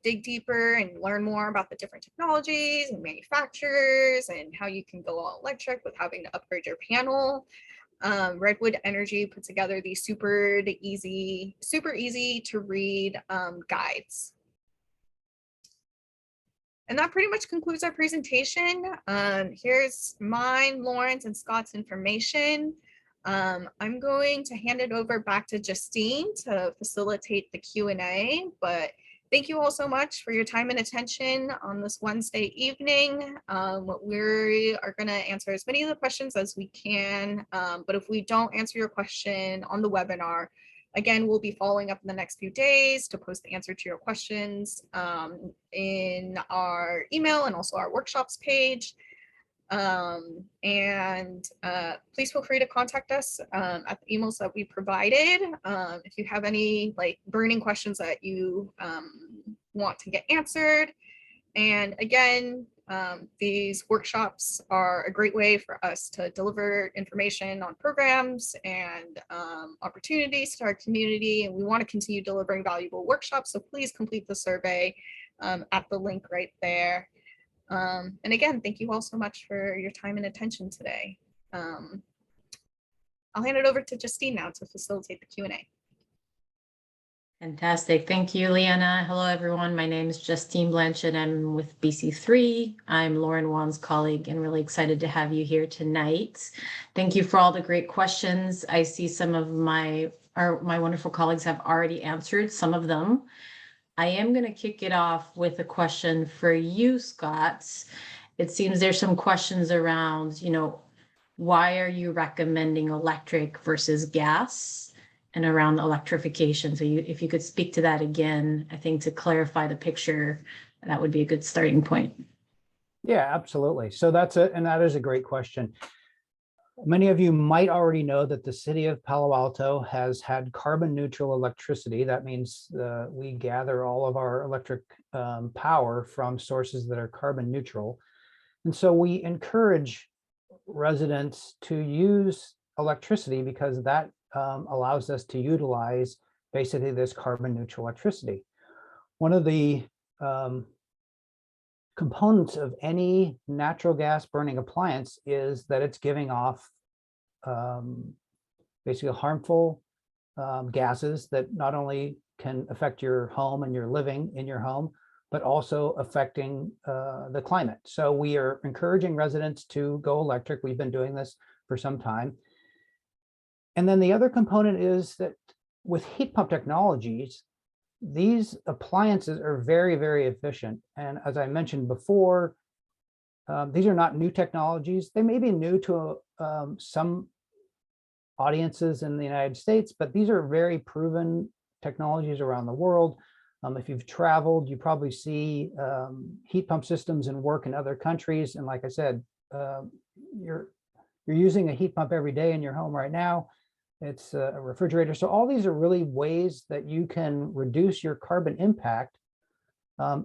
[SPEAKER 1] dig deeper and learn more about the different technologies and manufacturers and how you can go all electric with having to upgrade your panel, Redwood Energy put together these super easy to read guides. And that pretty much concludes our presentation. Here's mine, Lauren's, and Scott's information. I'm going to hand it over back to Justine to facilitate the Q&A, but thank you all so much for your time and attention on this Wednesday evening. We are going to answer as many of the questions as we can, but if we don't answer your question on the webinar, again, we'll be following up in the next few days to post the answer to your questions in our email and also our workshops page. Please feel free to contact us at the emails that we provided. If you have any burning questions that you want to get answered. And again, these workshops are a great way for us to deliver information on programs and opportunities to our community. And we want to continue delivering valuable workshops. So please complete the survey at the link right there. And again, thank you all so much for your time and attention today. I'll hand it over to Justine now to facilitate the Q&A.
[SPEAKER 4] Fantastic. Thank you, Leanna. Hello, everyone. My name is Justine Blanchett. I'm with BC3. I'm Lauren Wan's colleague and really excited to have you here tonight. Thank you for all the great questions. I see some of my wonderful colleagues have already answered some of them. I am going to kick it off with a question for you, Scott. It seems there's some questions around, why are you recommending electric versus gas and around electrification? So if you could speak to that again, I think to clarify the picture, that would be a good starting point.
[SPEAKER 3] Yeah, absolutely. So that is a great question. Many of you might already know that the city of Palo Alto has had carbon neutral electricity. That means we gather all of our electric power from sources that are carbon neutral. And so we encourage residents to use electricity because that allows us to utilize basically this carbon neutral electricity. One of the components of any natural gas burning appliance is that it's giving off basically harmful gases that not only can affect your home and your living in your home, but also affecting the climate. So we are encouraging residents to go electric. We've been doing this for some time. And then the other component is that with heat pump technologies, these appliances are very, very efficient. And as I mentioned before, these are not new technologies. They may be new to some audiences in the United States, but these are very proven technologies around the world. If you've traveled, you probably see heat pump systems in work in other countries. And like I said, you're using a heat pump every day in your home right now. it's a refrigerator. So all these are really ways that you can reduce your carbon impact,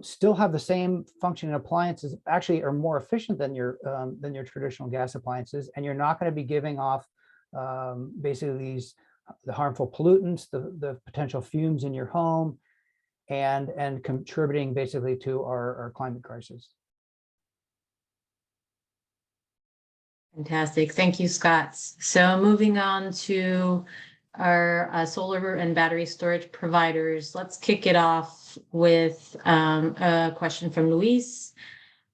[SPEAKER 3] still have the same functioning appliances, actually are more efficient than your traditional gas appliances, and you're not going to be giving off basically the harmful pollutants, the potential fumes in your home, and contributing basically to our climate crisis.
[SPEAKER 4] Fantastic. Thank you, Scott. So moving on to our solar and battery storage providers, let's kick it off with a question from Luis.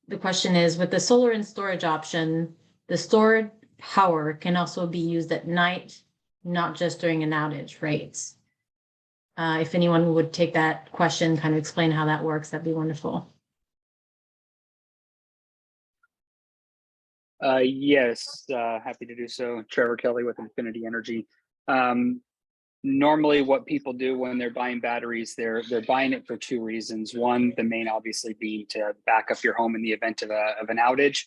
[SPEAKER 4] The question is, with the solar and storage option, the stored power can also be used at night, not just during an outage, right? If anyone would take that question, kind of explain how that works, that'd be wonderful.
[SPEAKER 5] Yes, happy to do so. Trevor Kelly with Infinity Energy. Normally what people do when they're buying batteries, they're buying it for two reasons. One, the main obviously being to back up your home in the event of an outage.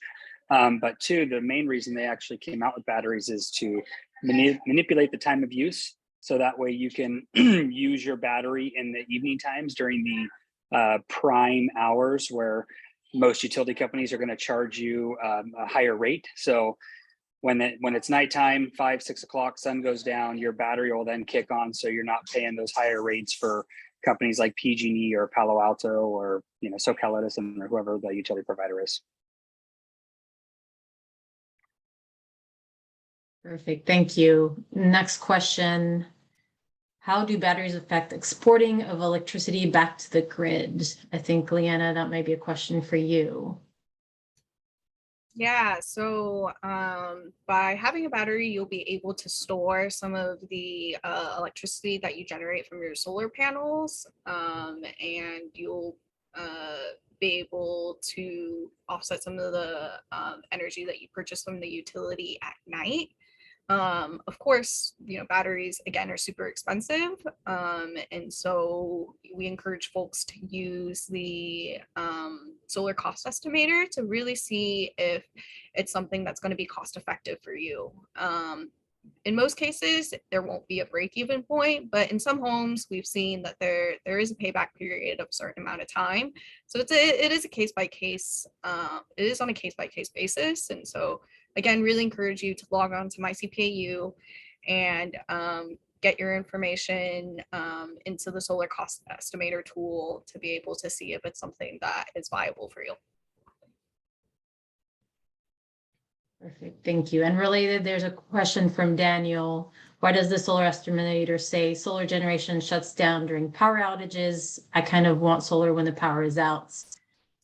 [SPEAKER 5] But two, the main reason they actually came out with batteries is to manipulate the time of use. So that way you can use your battery in the evening times during the prime hours where most utility companies are going to charge you a higher rate. So when it's nighttime, 5, 6 o'clock, sun goes down, your battery will then kick on. So you're not paying those higher rates for companies like PG&E or Palo Alto or SoCal Edison or whoever the utility provider is.
[SPEAKER 4] Perfect. Thank you. Next question. How do batteries affect exporting of electricity back to the grid? I think, Leanna, that might be a question for you.
[SPEAKER 1] Yeah, so by having a battery, you'll be able to store some of the electricity that you generate from your solar panels, and you'll be able to offset some of the energy that you purchase from the utility at night. Of course, batteries again are super expensive, and so we encourage folks to use the solar cost estimator to really see if it's something that's going to be cost effective for you. In most cases, there won't be a break-even point, but in some homes, we've seen that there is a payback period of a certain amount of time. So it is a case-by-case, it is on a case-by-case basis, and so again, really encourage you to log on to my CPAU and get your information into the solar cost estimator tool to be able to see if it's something that is viable for you.
[SPEAKER 4] Perfect. Thank you. And related, there's a question from Daniel. Why does the solar estimator say solar generation shuts down during power outages? I kind of want solar when the power is out.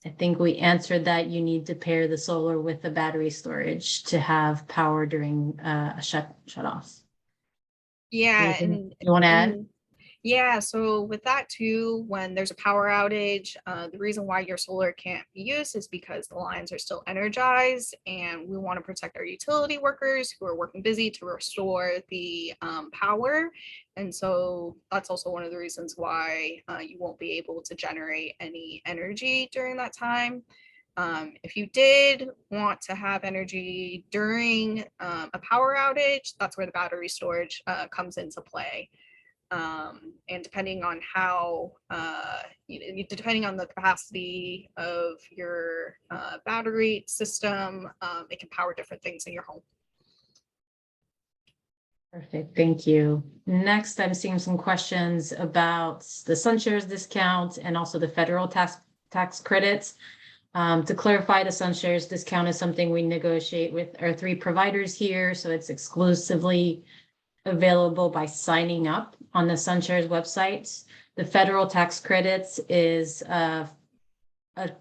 [SPEAKER 4] I think we answered that. You need to pair the solar with the battery storage to have power during a shut off.
[SPEAKER 1] Yeah.
[SPEAKER 4] You want to add?
[SPEAKER 1] Yeah, so with that too, when there's a power outage, the reason why your solar can't be used is because the lines are still energized, and we want to protect our utility workers who are working busy to restore the power. And so that's also one of the reasons why you won't be able to generate any energy during that time. If you did want to have energy during a power outage, that's where the battery storage comes into play. And depending on how, depending on the capacity of your battery system, it can power different things in your home.
[SPEAKER 4] Perfect. Thank you. Next, I'm seeing some questions about the SunShares discount and also the federal tax credits. To clarify, the SunShares discount is something we negotiate with our 3 providers here, so it's exclusively available by signing up on the SunShares website. The federal tax credits is a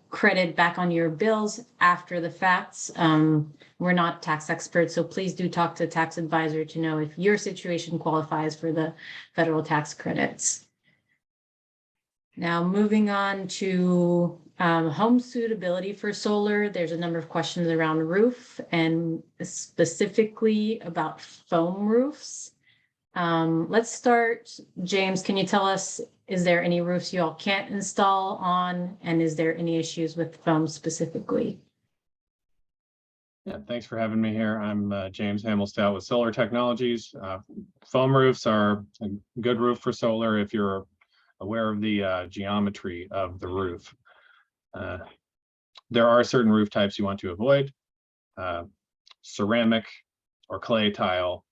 [SPEAKER 4] credit back on your bills after the facts. We're not tax experts, so please do talk to a tax advisor to know if your situation qualifies for the federal tax credits. Now, moving on to home suitability for solar, there's a number of questions around roof and specifically about foam roofs. Let's start. James, can you tell us, is there any roofs you all can't install on, and is there any issues with foam specifically?
[SPEAKER 6] Yeah, thanks for having me here. I'm James Hamelstout with Solar Technologies. Foam roofs are a good roof for solar if you're aware of the geometry of the roof. There are certain roof types you want to avoid. Ceramic or clay tile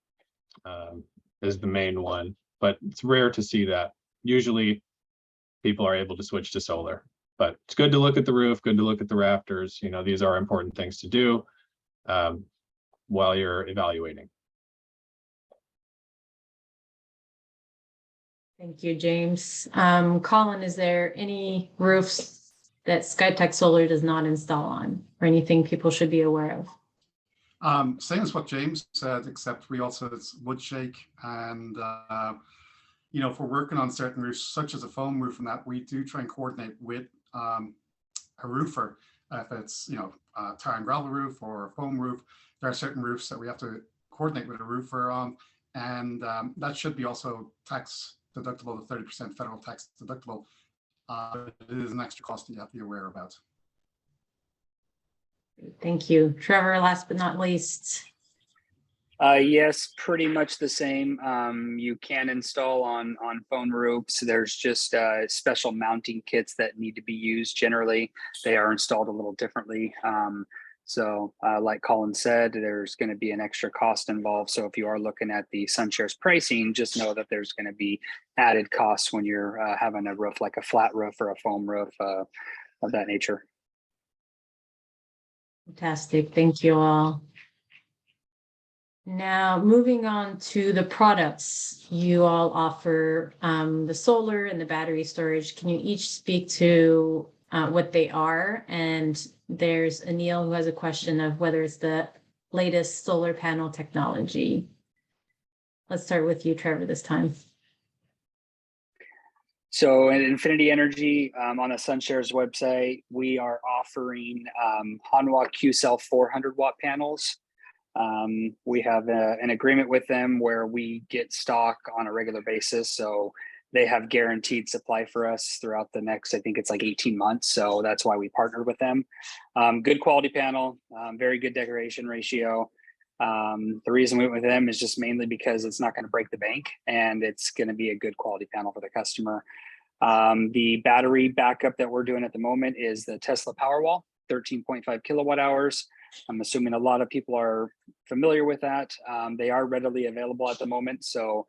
[SPEAKER 6] is the main one, but it's rare to see that. Usually people are able to switch to solar, but it's good to look at the roof, good to look at the rafters. You know, these are important things to do while you're evaluating.
[SPEAKER 4] Thank you, James. Colin, is there any roofs that Skytech Solar does not install on, or anything people should be aware of?
[SPEAKER 7] Same as what James said, except we also, it's wood shake. And, you know, if we're working on certain roofs, such as a foam roof and that, we do try and coordinate with a roofer. If it's, you know, a tar and gravel roof or a foam roof, there are certain roofs that we have to coordinate with a roofer on. And that should be also tax deductible, the 30% federal tax deductible. It is an extra cost that you have to be aware about.
[SPEAKER 4] Thank you. Trevor, last but not least.
[SPEAKER 5] Yes, pretty much the same. You can install on foam roofs. There's just special mounting kits that need to be used. Generally, they are installed a little differently. So like Colin said, there's going to be an extra cost involved. So if you are looking at the SunShares pricing, just know that there's going to be added costs when you're having a roof like a flat roof or a foam roof of that nature.
[SPEAKER 4] Fantastic. Thank you all. Now, moving on to the products you all offer, the solar and the battery storage. Can you each speak to what they are? And there's Anil who has a question of whether it's the latest solar panel technology. Let's start with you, Trevor, this time.
[SPEAKER 5] So at Infinity Energy on the SunShares website, we are offering Hanwha Q-Cell 400 watt panels. We have an agreement with them where we get stock on a regular basis. So they have guaranteed supply for us throughout the next, I think it's like 18 months. So that's why we partnered with them. Good quality panel, very good decoration ratio. The reason we went with them is just mainly because it's not going to break the bank and it's going to be a good quality panel for the customer. The battery backup that we're doing at the moment is the Tesla Powerwall, 13.5 kilowatt hours. I'm assuming a lot of people are familiar with that. They are readily available at the moment. So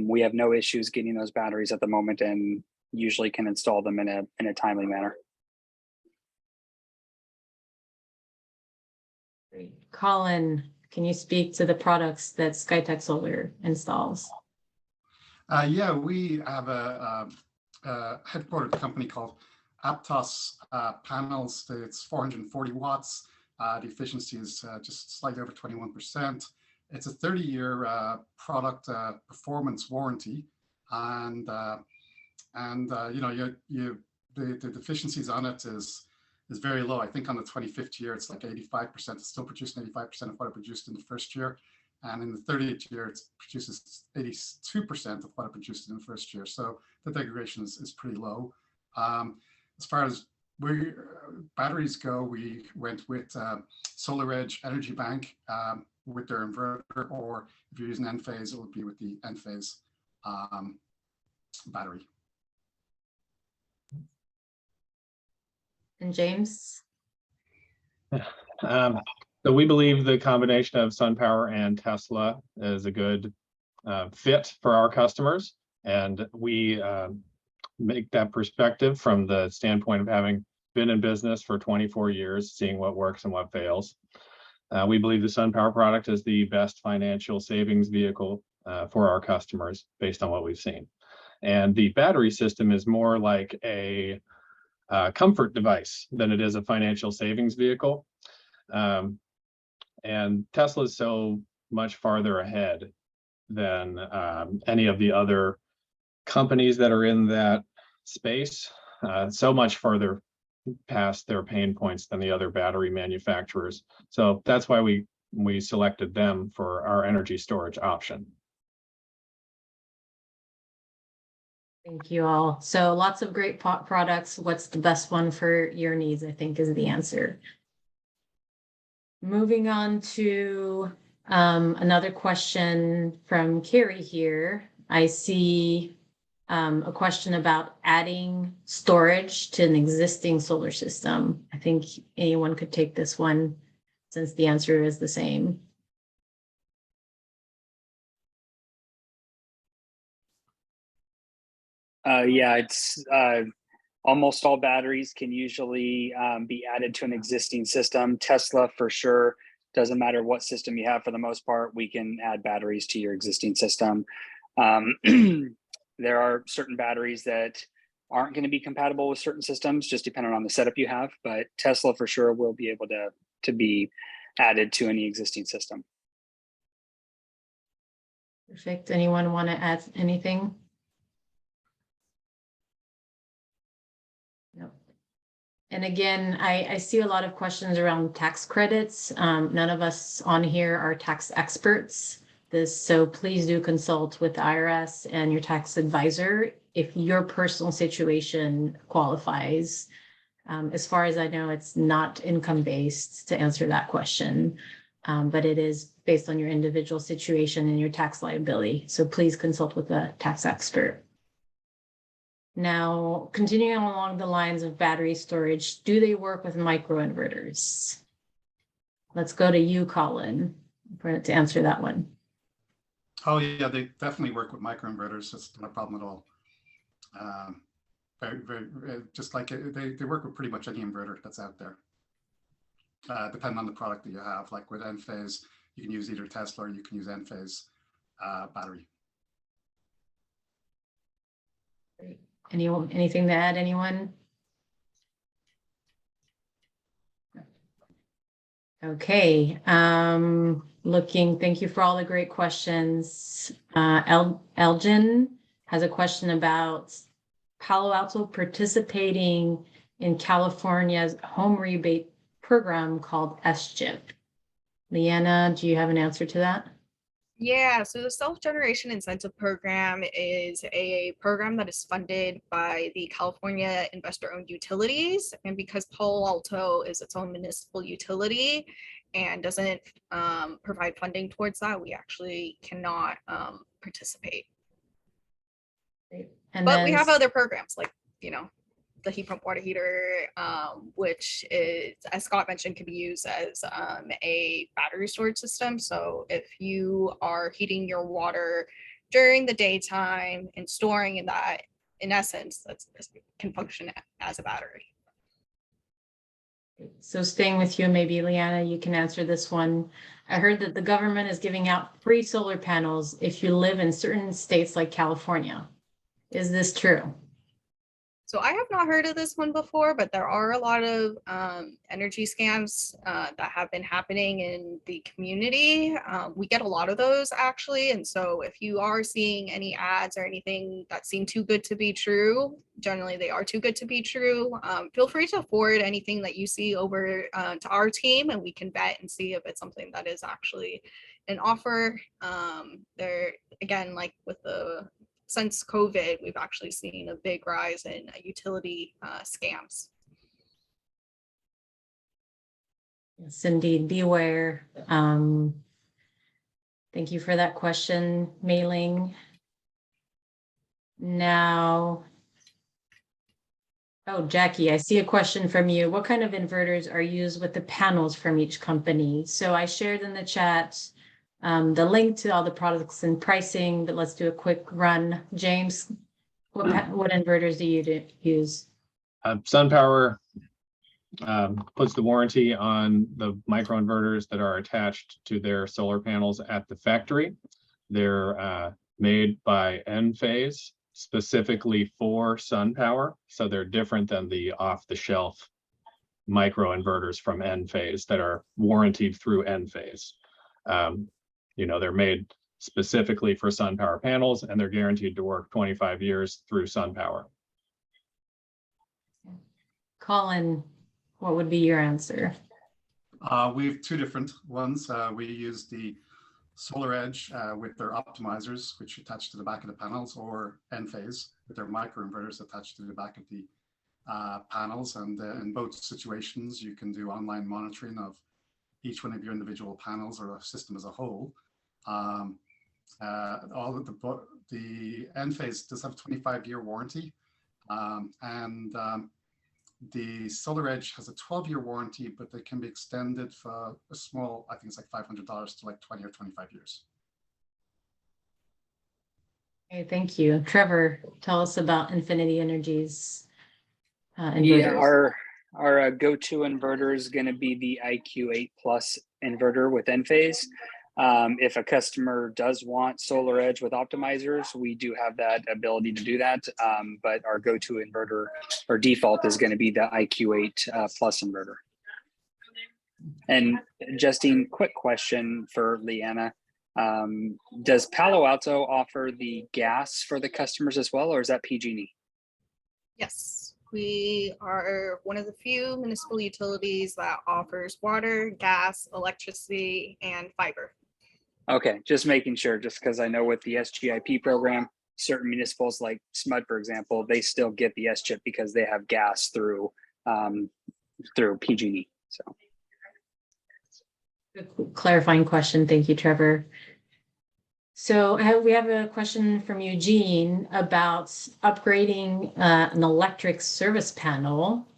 [SPEAKER 5] we have no issues getting those batteries at the moment and usually can install them in a timely manner.
[SPEAKER 4] Great. Colin, can you speak to the products that Skytech Solar installs?
[SPEAKER 7] Yeah, we have a headquartered company called Aptos panels. It's 440 watts. The efficiency is just slightly over 21%. It's a 30-year product performance warranty, and you know, the efficiencies on it is very low. I think on the 25th year, it's like 85%. It's still producing 85% of what it produced in the first year, and in the 30th year, it produces 82% of what it produced in the first year. So the degradation is pretty low. As far as batteries go, we went with SolarEdge Energy Bank with their inverter, or if you're using Enphase, it would be with the Enphase battery.
[SPEAKER 4] And James?
[SPEAKER 6] So we believe the combination of SunPower and Tesla is a good fit for our customers. And we make that perspective from the standpoint of having been in business for 24 years, seeing what works and what fails. We believe the SunPower product is the best financial savings vehicle for our customers based on what we've seen. And the battery system is more like a comfort device than it is a financial savings vehicle. And Tesla is so much farther ahead than any of the other companies that are in that space, so much further past their pain points than the other battery manufacturers. So that's why we selected them for our energy storage option.
[SPEAKER 4] Thank you all. So lots of great products. What's the best one for your needs, I think, is the answer. Moving on to another question from Carrie here. I see a question about adding storage to an existing solar system. I think anyone could take this one since the answer is the same.
[SPEAKER 5] Yeah, it's almost all batteries can usually be added to an existing system. Tesla for sure. Doesn't matter what system you have for the most part, we can add batteries to your existing system. There are certain batteries that aren't going to be compatible with certain systems, just depending on the setup you have. But Tesla for sure will be able to be added to any existing system.
[SPEAKER 4] Perfect. Anyone want to add anything? No. And again, I see a lot of questions around tax credits. None of us on here are tax experts. So please do consult with the IRS and your tax advisor if your personal situation qualifies. As far as I know, it's not income-based to answer that question, but it is based on your individual situation and your tax liability. So please consult with a tax expert. Now, continuing along the lines of battery storage, do they work with microinverters? Let's go to you, Colin, to answer that one.
[SPEAKER 7] Oh yeah, they definitely work with microinverters. That's not a problem at all. Just like they work with pretty much any inverter that's out there. Depending on the product that you have, like with Enphase, you can use either Tesla or you can use Enphase battery.
[SPEAKER 4] Anything to add, anyone? Okay, thank you for all the great questions. Elgin has a question about Palo Alto participating in California's home rebate program called SCHIP. Leanna, do you have an answer to that?
[SPEAKER 1] Yeah, so the Self-Generation Incentive Program is a program that is funded by the California investor-owned utilities. And because Palo Alto is its own municipal utility and doesn't provide funding towards that, we actually cannot participate. But we have other programs like, the heat pump water heater, which is, as Scott mentioned, can be used as a battery storage system. So if you are heating your water during the daytime and storing in that, in essence, that can function as a battery.
[SPEAKER 4] So staying with you, maybe Leanna, you can answer this one. I heard that the government is giving out free solar panels if you live in certain states like California. Is this true?
[SPEAKER 1] So I have not heard of this one before, but there are a lot of energy scams that have been happening in the community. We get a lot of those actually. And so if you are seeing any ads or anything that seem too good to be true, generally they are too good to be true. Feel free to forward anything that you see over to our team and we can vet and see if it's something that is actually an offer. There, again, like with since COVID, we've actually seen a big rise in utility scams.
[SPEAKER 4] Yes, indeed. Beware. Thank you for that question, Mei-Ling. Now, Jackie, I see a question from you. What kind of inverters are used with the panels from each company? So I shared in the chat the link to all the products and pricing, but let's do a quick run. James, what inverters do you use?
[SPEAKER 6] SunPower puts the warranty on the microinverters that are attached to their solar panels at the factory. They're made by Enphase specifically for SunPower, so they're different than the off-the-shelf microinverters from Enphase that are warranted through Enphase. They're made specifically for SunPower panels, and they're guaranteed to work 25 years through SunPower.
[SPEAKER 4] Colin, what would be your answer?
[SPEAKER 7] We have two different ones. We use the Solar Edge with their optimizers, which attach to the back of the panels, or Enphase with their microinverters attached to the back of the panels. And in both situations, you can do online monitoring of each one of your individual panels or a system as a whole. All of the Enphase does have a 25-year warranty, and the SolarEdge has a 12-year warranty, but they can be extended for a small, I think it's like $500 to like 20 or 25 years.
[SPEAKER 4] Okay, thank you. Trevor, tell us about Infinity Energy's inverters.
[SPEAKER 5] Yeah, our go-to inverter is going to be the IQ8 Plus inverter with Enphase. If a customer does want SolarEdge with optimizers, we do have that ability to do that. But our go-to inverter or default is going to be the IQ8 Plus inverter. And Justine, quick question for Leanna. Does Palo Alto offer the gas for the customers as well, or is that PG&E?
[SPEAKER 1] Yes, we are one of the few municipal utilities that offers water, gas, electricity, and fiber.
[SPEAKER 5] Okay, just making sure, just because I know with the SGIP program, certain municipals like SMUD, for example, they still get the SCHIP because they have gas through PG&E. So,
[SPEAKER 4] clarifying question. Thank you, Trevor. So we have a question from Eugene about upgrading an electric service panel.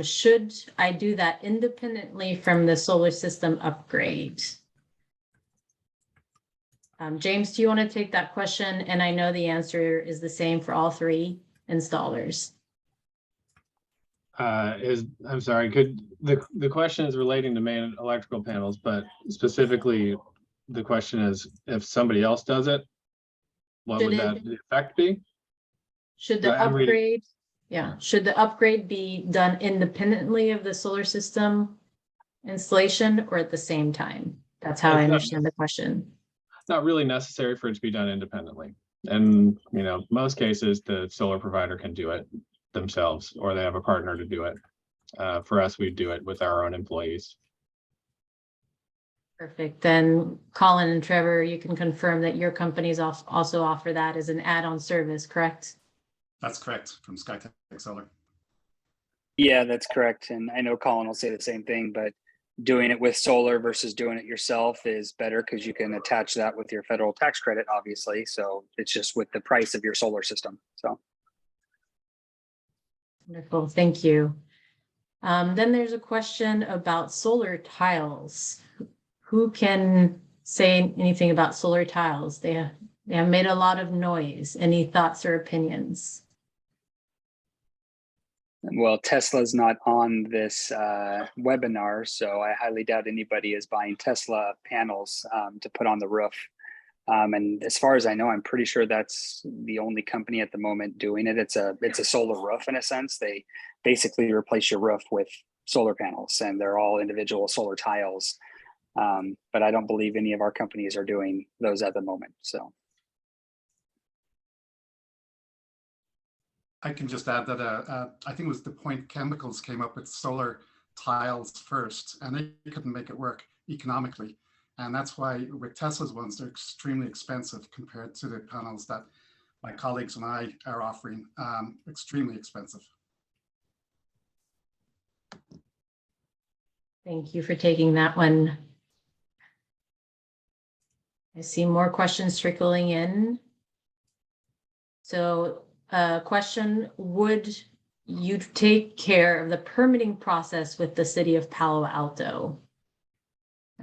[SPEAKER 4] Should I do that independently from the solar system upgrade? James, do you want to take that question? And I know the answer is the same for all three installers.
[SPEAKER 6] I'm sorry, the question is relating to main electrical panels, but specifically the question is if somebody else does it, what would that effect be?
[SPEAKER 4] Should the upgrade, should the upgrade be done independently of the solar system installation or at the same time? That's how I understand the question.
[SPEAKER 6] Not really necessary for it to be done independently. And, you know, most cases, the solar provider can do it themselves or they have a partner to do it. For us, we do it with our own employees. Perfect. Then Colin and Trevor, you can confirm that your companies also offer that as an add-on service, correct?
[SPEAKER 7] That's correct, from Skytech Solar.
[SPEAKER 5] yeah, that's correct. And I know Colin will say the same thing, but doing it with solar versus doing it yourself is better because you can attach that with your federal tax credit, obviously. So it's just with the price of your solar system. So.
[SPEAKER 4] Wonderful, thank you. Then there's a question about solar tiles. Who can say anything about solar tiles? They have made a lot of noise. Any thoughts or opinions?
[SPEAKER 5] Well, Tesla's not on this webinar, so I highly doubt anybody is buying Tesla panels to put on the roof. And as far as I know, I'm pretty sure that's the only company at the moment doing it. It's a solar roof in a sense. They basically replace your roof with solar panels, and they're all individual solar tiles. But I don't believe any of our companies are doing those at the moment. So.
[SPEAKER 7] I can just add that I think it was the Point Chemicals came up with solar tiles first, and they couldn't make it work economically. And that's why with Tesla's ones, they're extremely expensive compared to the panels that my colleagues and I are offering, extremely expensive.
[SPEAKER 4] Thank you for taking that one. I see more questions trickling in. So question, would you take care of the permitting process with the City of Palo Alto?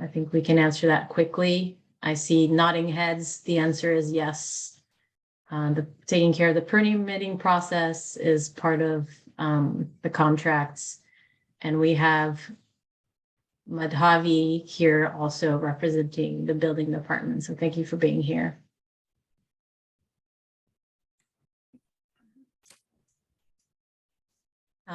[SPEAKER 4] I think we can answer that quickly. I see nodding heads. The answer is yes. Taking care of the permitting process is part of the contracts. And we have Madhavi here also representing the building department. So thank you for being here.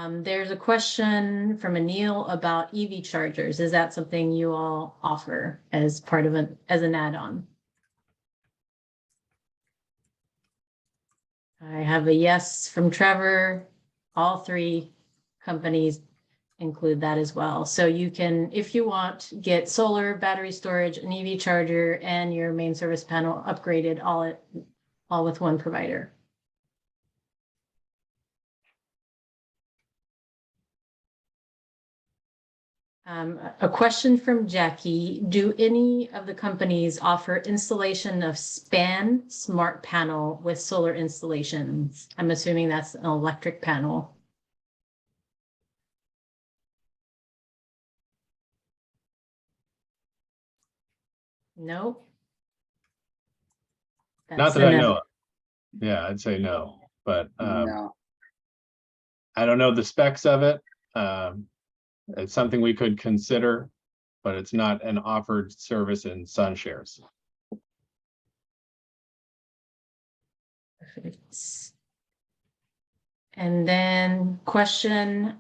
[SPEAKER 4] There's a question from Anil about EV chargers. Is that something you all offer as part of as an add-on? I have a yes from Trevor. All three companies include that as well. So you can, if you want, get solar, battery storage, an EV charger, and your main service panel upgraded all with one provider. A question from Jackie. Do any of the companies offer installation of SPAN smart panel with solar installations? I'm assuming that's an electric panel. No.
[SPEAKER 6] Not that I know of. Yeah, I'd say no, but
[SPEAKER 5] No.
[SPEAKER 6] I don't know the specs of it. It's something we could consider, but it's not an offered service in SunShares.
[SPEAKER 4] Perfect. And then question,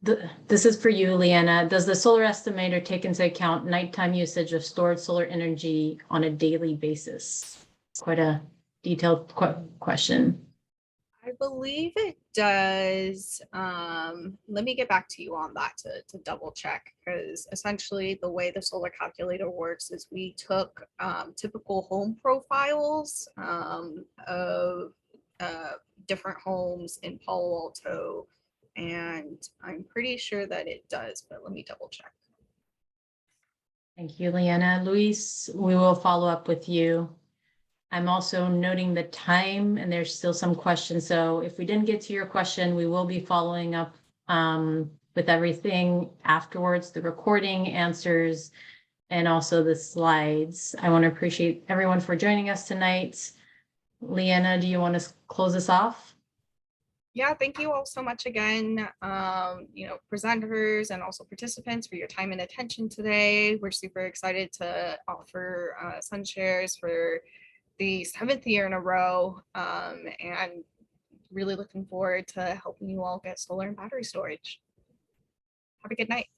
[SPEAKER 4] this is for you, Leanna. Does the solar estimator take into account nighttime usage of stored solar energy on a daily basis? Quite a detailed question.
[SPEAKER 1] I believe it does. Let me get back to you on that to double check, because essentially the way the solar calculator works is we took typical home profiles of different homes in Palo Alto, and I'm pretty sure that it does, but let me double check.
[SPEAKER 4] Thank you, Leanna. Luis, we will follow up with you. I'm also noting the time, and there's still some questions. So if we didn't get to your question, we will be following up with everything afterwards, the recording, answers, and also the slides. I want to appreciate everyone for joining us tonight. Leanna, do you want to close us off?
[SPEAKER 1] Yeah, thank you all so much again, presenters and also participants, for your time and attention today. We're super excited to offer SunShares for the 7th year in a row, and really looking forward to helping you all get solar and battery storage. Have a good night.